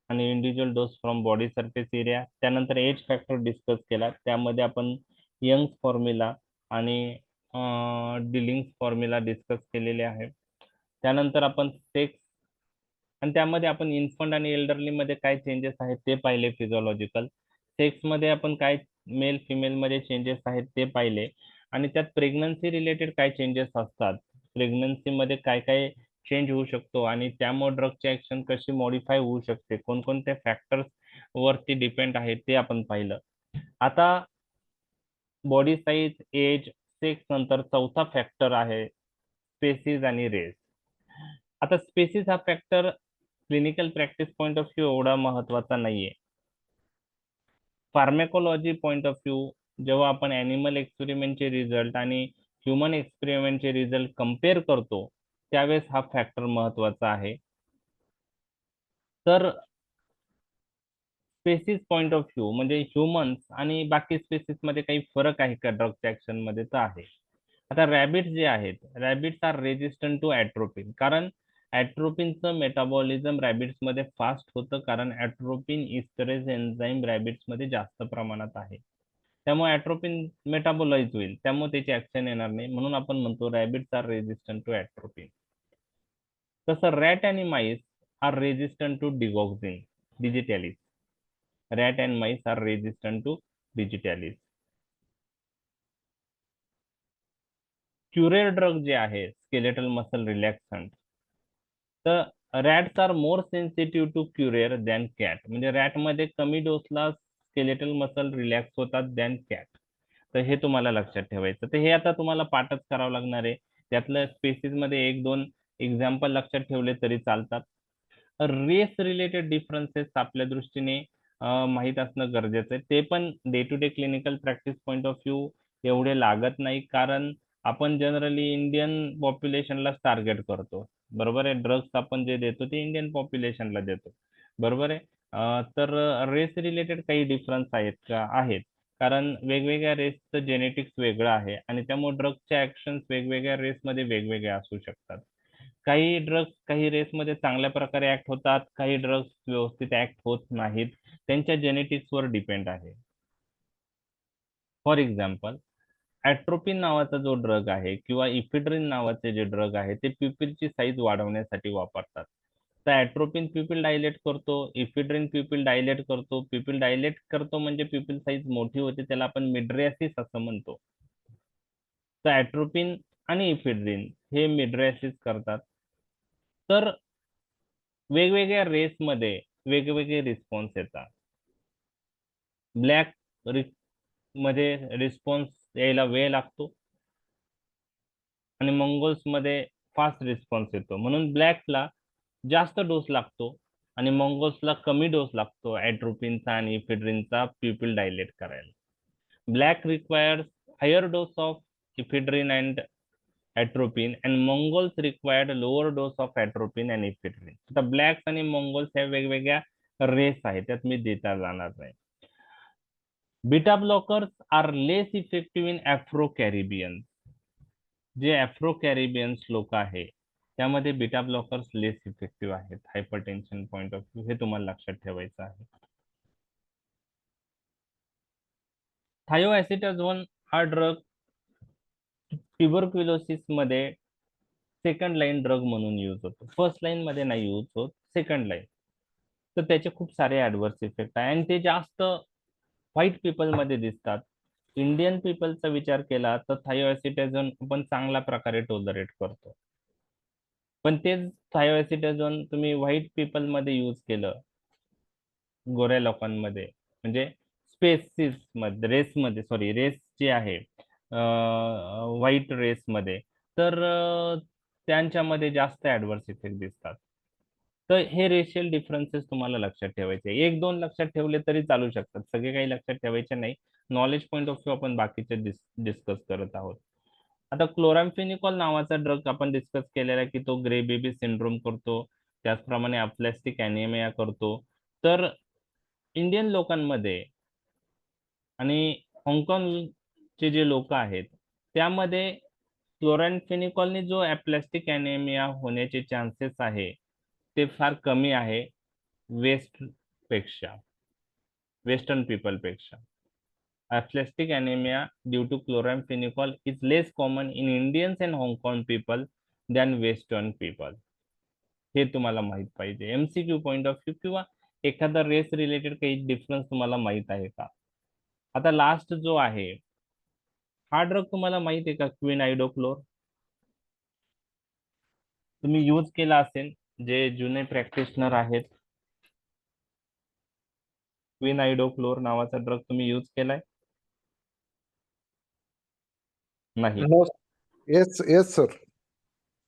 आणि individual dose from body surface area. त्यानंतर एज फॅक्टर डिस्कस केला, त्यामध्ये आपण यंग्स फॉर्म्युला आणि डिलिंग्स फॉर्म्युला डिस्कस केलेले आहे. त्यानंतर आपण सेक्स आणि त्यामध्ये आपण इन्फंट आणि एल्डरली मध्ये काय चेंजेस आहेत ते पाहिले, फिजिओलॉजिकल. सेक्स मध्ये आपण काय मेल फिमेल मध्ये चेंजेस आहेत ते पाहिले आणि त्यात प्रेग्नन्सी रिलेटेड काय चेंजेस असतात, प्रेग्नन्सी मध्ये काय काय चेंज होऊ शकतो आणि त्यामुळे ड्रगची ऍक्शन कशी मॉडिफाय होऊ शकते, कोणकोणत्या फॅक्टर्स वरती डिपेंड आहे ते आपण पाहिलं. आता बॉडी साईज, एज, सेक्स नंतर चौथा फॅक्टर आहे स्पेसिस आणि रेस. आता स्पेसिस हा factor clinical practice point of view एवढा महत्वाचा नाहीये. फार्मॅकोलॉजी पॉइंट ऑफ व्ह्यू जेव्हा आपण ॲनिमल एक्सपेरिमेंटचे रिझल्ट आणि ह्युमन एक्सपेरिमेंटचे रिझल्ट कम्पेअर करतो त्यावेळेस हा फॅक्टर महत्वाचा आहे. तर स्पेसिस पॉइंट ऑफ व्ह्यू म्हणजे ह्युमन्स आणि बाकी स्पेसिस मध्ये काही फरक आहे का ड्रगच्या ऍक्शन मध्ये, तर आहे. आता रॅबिट्स जे आहेत, rabbit's are resistant to atropine, कारण ॲट्रोपिनचं मेटाबॉलिझम रॅबिट्स मध्ये फास्ट होतं, कारण ॲट्रोपिन इस्टरेज एन्झाईम रॅबिट्स मध्ये जास्त प्रमाणात आहे. त्यामुळे ॲट्रोपिन मेटाबोलाइज होईल, त्यामुळे त्याची ऍक्शन येणार नाही, म्हणून आपण म्हणतो rabbits are resistant to atropine. तसं रॅट आणि mice are resistant to digoxin, digitalis. Rat and mice are resistant to digitalis. Curare drug जे आहे स्केलेटल मसल रिलॅक्संट, तर rats are more sensitive to curare than cat, म्हणजे rat मध्ये कमी डोसला skeletal muscle relax होतात than cat. तर हे तुम्हाला लक्षात ठेवायचं. तर हे आता तुम्हाला पाठच करावं लागणार आहे. त्यातलं स्पेसिस मध्ये एक दोन एक्झाम्पल लक्षात ठेवले तरी चालतात. रेस रिलेटेड डिफरन्सेस आपल्या दृष्टीने माहीत असणं गरजेचं आहे. ते पण day to day clinical practice point of view एवढे लागत नाही, कारण आपण जनरली इंडियन पॉप्युलेशनलाच टार्गेट करतो. बरोबर आहे. ड्रग्स आपण जे देतो ते इंडियन पॉप्युलेशनला देतो. बरोबर आहे. तर रेस रिलेटेड काही डिफरन्स आहेत का? आहेत. कारण वेगवेगळ्या रेसचं जेनेटिक्स वेगळं आहे आणि त्यामुळे ड्रग्सच्या ऍक्शन्स वेगवेगळ्या रेसमध्ये वेगवेगळ्या असू शकतात. काही ड्रग्स काही रेसमध्ये चांगल्या प्रकारे ऍक्ट होतात, काही ड्रग्स व्यवस्थित ऍक्ट होत नाहीत. त्यांच्या जेनेटिक्सवर डिपेंड आहे. फॉर एक्झाम्पल, ॲट्रोपिन नावाचा जो ड्रग आहे किंवा इफिड्रिन नावाचे जे ड्रग आहे ते प्युपिलची साईज वाढवण्यासाठी वापरतात. तर ॲट्रोपिन प्युपिल डायलेट करतो, इफिड्रिन प्युपिल डायलेट करतो. प्युपिल डायलेट करतो म्हणजे प्युपिल साईज मोठी होते, त्याला आपण मिड्रियासिस असं म्हणतो. तर ॲट्रोपिन आणि इफिड्रिन हे मिड्रियासिस करतात. तर वेगवेगळ्या रेसमध्ये वेगवेगळे रिस्पॉन्स येतात. ब्लॅक मध्ये रिस्पॉन्स यायला वेळ लागतो आणि मंगोल्स मध्ये फास्ट रिस्पॉन्स येतो, म्हणून ब्लॅकला जास्त डोस लागतो आणि मंगोल्सला कमी डोस लागतो ॲट्रोपिनचा आणि इफिड्रिनचा प्युपिल डायलेट करायला. Black requires higher dose of ephedrine and atropine and Mongols required lower dose of atropine and ephedrine. आता ब्लॅक्स आणि मंगोल्स ह्या वेगवेगळ्या रेस आहेत, त्यात मी देता जाणार नाही. Beta blockers are less effective in Afro Caribbean. जे आफ्रो कॅरिबियन्स लोक आहे त्यामध्ये बीटा ब्लॉकर्स लेस इफेक्टिव्ह आहेत हायपरटेन्शन पॉइंट ऑफ व्ह्यू, हे तुम्हाला लक्षात ठेवायचं आहे. थायोॲसिटाझोन हा ड्रग ट्युबरक्युलोसिस मध्ये सेकंड लाईन ड्रग म्हणून यूज होतो. फर्स्ट लाईन मध्ये नाही यूज होत, सेकंड लाईन. तर त्याचे खूप सारे ऍडव्हर्स इफेक्ट आहे आणि ते जास्त व्हाईट पीपल मध्ये दिसतात. इंडियन पीपलचा विचार केला तर थायोॲसिटाझोन आपण चांगल्या प्रकारे टॉलरेट करतो, पण तेच थायोॲसिटाझोन तुम्ही व्हाईट पीपल मध्ये यूज केलं, गोऱ्या लोकांमध्ये म्हणजे स्पेसिस मध्ये रेसमध्ये, सॉरी रेस जे आहे व्हाईट रेसमध्ये, तर त्यांच्यामध्ये जास्त ऍडव्हर्स इफेक्ट दिसतात. तर हे रेशियल डिफरन्सेस तुम्हाला लक्षात ठेवायचे. एक दोन लक्षात ठेवले तरी चालू शकतात, सगळे काही लक्षात ठेवायचे नाही. नॉलेज पॉईंट ऑफ व्ह्यू आपण बाकीचे डिस्कस करत आहोत. आता क्लोराम्फेनिकॉल नावाचा ड्रग आपण डिस्कस केलेला आहे की तो ग्रे बेबी सिंड्रोम करतो, त्याचप्रमाणे अप्लास्टिक ॲनिमिया करतो. तर इंडियन लोकांमध्ये आणि हाँगकाँगचे जे लोक आहेत त्यामध्ये क्लोराम्फेनिकॉलने जो अप्लास्टिक ॲनिमिया होण्याचे चान्सेस आहे ते फार कमी आहे पेक्षा, वेस्टर्न पीपल पेक्षा. Aplastic anemia due to chloramphenicol is less common in Indians and Hong Kong people than Western people. हे तुम्हाला माहित पाहिजे. MCQ पॉइंट ऑफ व्ह्यू किंवा एखादा रेस रिलेटेड काही डिफरन्स तुम्हाला माहित आहे का? आता लास्ट जो आहे हा ड्रग तुम्हाला माहित आहे का? क्विनाइडोक्लोर. तुम्ही यूज केला असेल, जे जुने प्रॅक्टिशनर आहेत. क्विनाइडोक्लोर नावाचा ड्रग तुम्ही यूज केलाय? नाही. नो. Yes yes sir.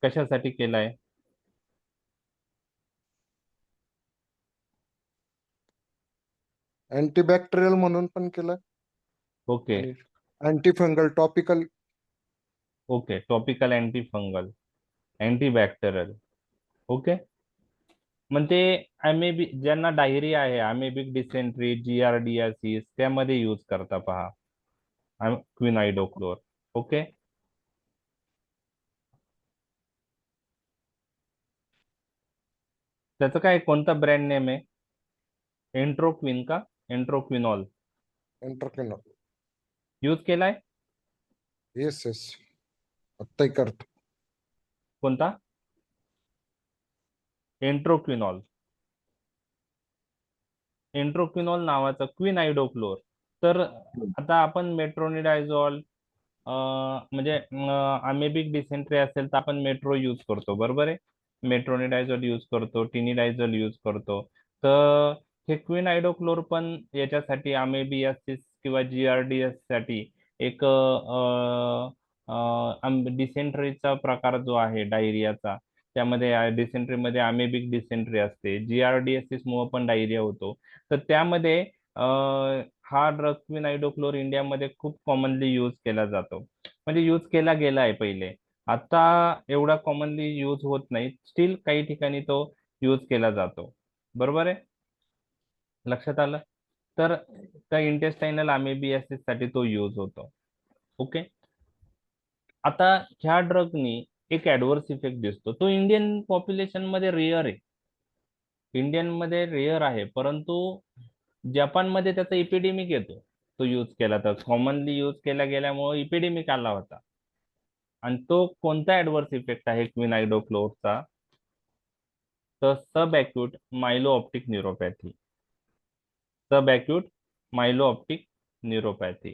कशासाठी केलाय? अँटीबॅक्टेरियल म्हणून पण केलं ओके आणि antifungal topical. Okay, topical anti fungal, antibacterial. Okay. म्हणजे अमेबी ज्यांना डायरिया आहे, अमेबिक डिसेंट्री, जीआरडीआयसिस, त्यामध्ये यूज करता पहा क्विनाइडोक्लोर. ओके. त्याचं काय, कोणता ब्रँड नेम आहे? एंट्रोक्विन का एंट्रोक्विनॉल एंटरप्रेनर. यूज केलाय? Yes yes. आत्ताही करतो. कोणता? एंट्रोक्विनॉल. एंट्रोक्विनॉल नावाचा क्विनाइडोक्लोर. तर आता आपण मेट्रोनिडायझॉल, म्हणजे अमेबिक डिसेंट्री असेल तर आपण मेट्रो यूज करतो, बरोबर आहे. मेट्रोनिडायझॉल यूज करतो, टिनिडायझॉल यूज करतो. तर हे क्विनाइडोक्लोर पण याच्यासाठी, अमेबियासिस किंवा जीआरडीएस साठी एक डिसेंट्रीचा प्रकार जो आहे डायरियाचा, त्यामध्ये डिसेंट्रीमध्ये अमेबिक डिसेंट्री असते, जीआरडीएसिस मुळे पण डायरिया होतो. तर त्यामध्ये हा ड्रग क्विनाइडोक्लोर इंडियामध्ये खूप कॉमनली यूज केला जातो, म्हणजे यूज केला गेला आहे पहिले. आता एवढा कॉमनली यूज होत नाही, स्टील काही ठिकाणी तो यूज केला जातो, बरोबर आहे. लक्षात आलं? तर त्या इंटेस्टाइनल अमेबियासिस साठी तो यूज होतो. ओके. आता ह्या ड्रगनी एक ऍडव्हर्स इफेक्ट दिसतो, तो इंडियन पॉप्युलेशन मध्ये रेअर आहे. इंडियन मध्ये रेअर आहे, परंतु जपानमध्ये त्याचा इपिडेमिक येतो. तो यूज केला तर, कॉमनली यूज केला गेल्यामुळे इपिडेमिक आला होता. आणि तो कोणता ऍडव्हर्स इफेक्ट आहे क्विनाइडोक्लोरचा? तर सब अॅक्यूट मायलो ऑप्टिक न्यूरोपॅथी. सब अॅक्यूट मायलो ऑप्टिक न्यूरोपॅथी.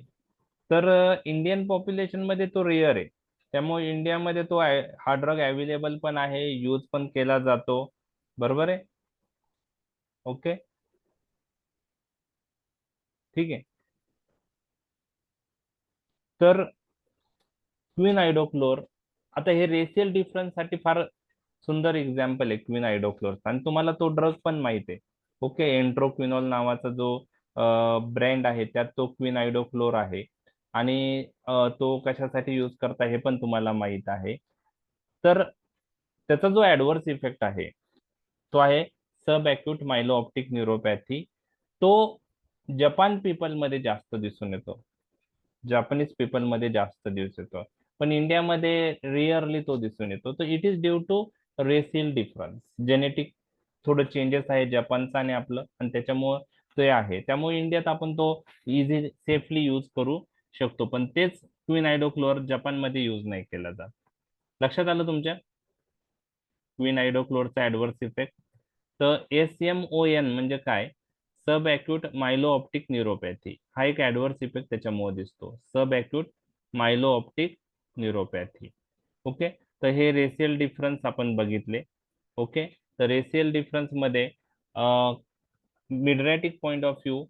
तर इंडियन पॉप्युलेशन मध्ये तो रेअर आहे, त्यामुळे इंडियामध्ये तो हा ड्रग अवेलेबल पण आहे, यूज पण केला जातो, बरोबर आहे. ओके, ठीक आहे. तर क्विनाइडोक्लोर, आता हे रेशियल डिफरन्स साठी फार सुंदर एक्झाम्पल आहे क्विनाइडोक्लोर, आणि तुम्हाला तो ड्रग पण माहित आहे. ओके. एंट्रोक्विनॉल नावाचा जो ब्रँड आहे त्यात तो क्विनाइडोक्लोर आहे, आणि तो कशासाठी यूज करता हे पण तुम्हाला माहित आहे. तर त्याचा जो ऍडव्हर्स इफेक्ट आहे तो आहे सब अॅक्यूट मायलो ऑप्टिक न्यूरोपॅथी. तो जपान पीपल मध्ये जास्त दिसून येतो, जापानीज पीपल मध्ये जास्त दिवस येतो, पण इंडियामध्ये रिअरली तो दिसून येतो. तर it is due to racial difference, genetic थोडं चेंजेस आहे जपानचं आणि आपलं, आणि त्याच्यामुळं ते आहे. त्यामुळे इंडियात आपण तो इझी सेफली यूज करू शकतो, पण तेच क्विनाइडोक्लोर जपानमध्ये यूज नाही केला जात. लक्षात आलं तुमच्या क्विनाइडोक्लोरचा ऍडव्हर्स इफेक्ट? तर SMON म्हणजे काय? सब अॅक्यूट मायलो ऑप्टिक न्यूरोपॅथी, हा एक ऍडव्हर्स इफेक्ट त्याच्यामुळे दिसतो, सब अॅक्यूट मायलो ऑप्टिक न्यूरोपॅथी. ओके. तर हे रेशियल डिफरन्स आपण बघितले. ओके. तर रेशियल डिफरन्स मध्ये मिडरॅटिक पॉइंट ऑफ व्ह्यू,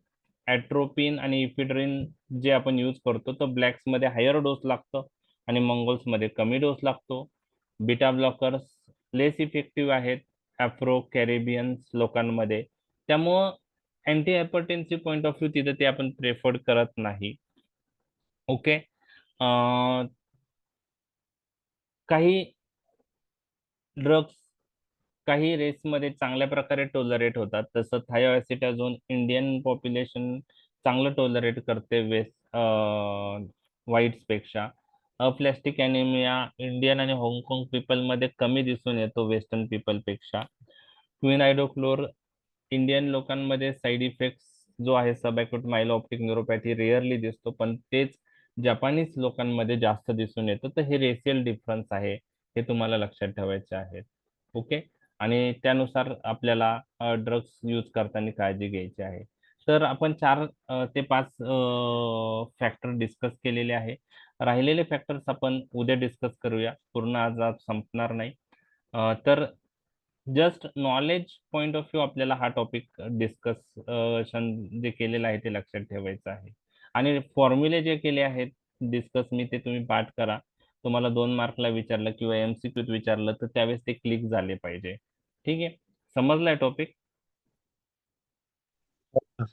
ॲट्रोपिन आणि इफिड्रिन जे आपण यूज करतो, तर ब्लॅक्स मध्ये हायर डोस लागतो आणि मंगोल्स मध्ये कमी डोस लागतो. बीटा ब्लॉकर्स लेस इफेक्टिव्ह आहेत आफ्रो कॅरेबियन्स लोकांमध्ये, त्यामुळं anti hypertensive point of view तिथे ते आपण प्रेफर्ड करत नाही. ओके. काही ड्रग्स काही रेसमध्ये चांगल्या प्रकारे टॉलरेट होतात, तसं थायोएसिटाझोन इंडियन पॉप्युलेशन चांगलं टॉलरेट करते वेस्ट व्हाईट्स पेक्षा. प्लॅस्टिक अॅनिमिया इंडियन आणि हाँगकाँग पीपल मध्ये कमी दिसून येतो वेस्टर्न पीपल पेक्षा. क्विनाइडोक्लोर इंडियन लोकांमध्ये साईड इफेक्ट्स जो आहे सबअक्यूट मायलो ऑप्टिक न्यूरोपॅथी रेअरली दिसतो, पण तेच जपानीज लोकांमध्ये जास्त दिसून येतं. तर हे रेशियल डिफरन्स आहे, हे तुम्हाला लक्षात ठेवायचे आहेत. ओके. आणि त्यानुसार आपल्याला ड्रग्स यूज करताना काळजी घ्यायची आहे. तर आपण 4 ते 5 फॅक्टर डिस्कस केलेले आहे. राहिलेले फॅक्टर्स आपण उद्या डिस्कस करूया, पूर्ण आज संपणार नाही. तर just knowledge point of view आपल्याला हा टॉपिक डिस्कशन जे केलेलं आहे ते लक्षात ठेवायचं आहे. आणि फॉर्म्युले जे केले आहेत डिस्कस मी ते तुम्ही पाठ करा. तुम्हाला 2 मार्कला विचारलं किंवा MCQत विचारलं तर त्यावेळेस ते क्लिक झाले पाहिजे. ठीक आहे, समजलाय टॉपिक?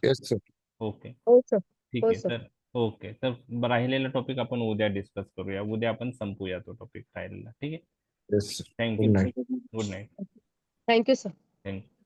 Yes sir. ओके, हो सर. ठीक हो आहे. सर. तर ओके, तर राहिलेला टॉपिक आपण उद्या डिस्कस करूया. उद्या आपण संपूया तो टॉपिक राहिलेला. ठीक आहे, yes sir. Thank you. Good night. Good night. Thank you sir. Thank you.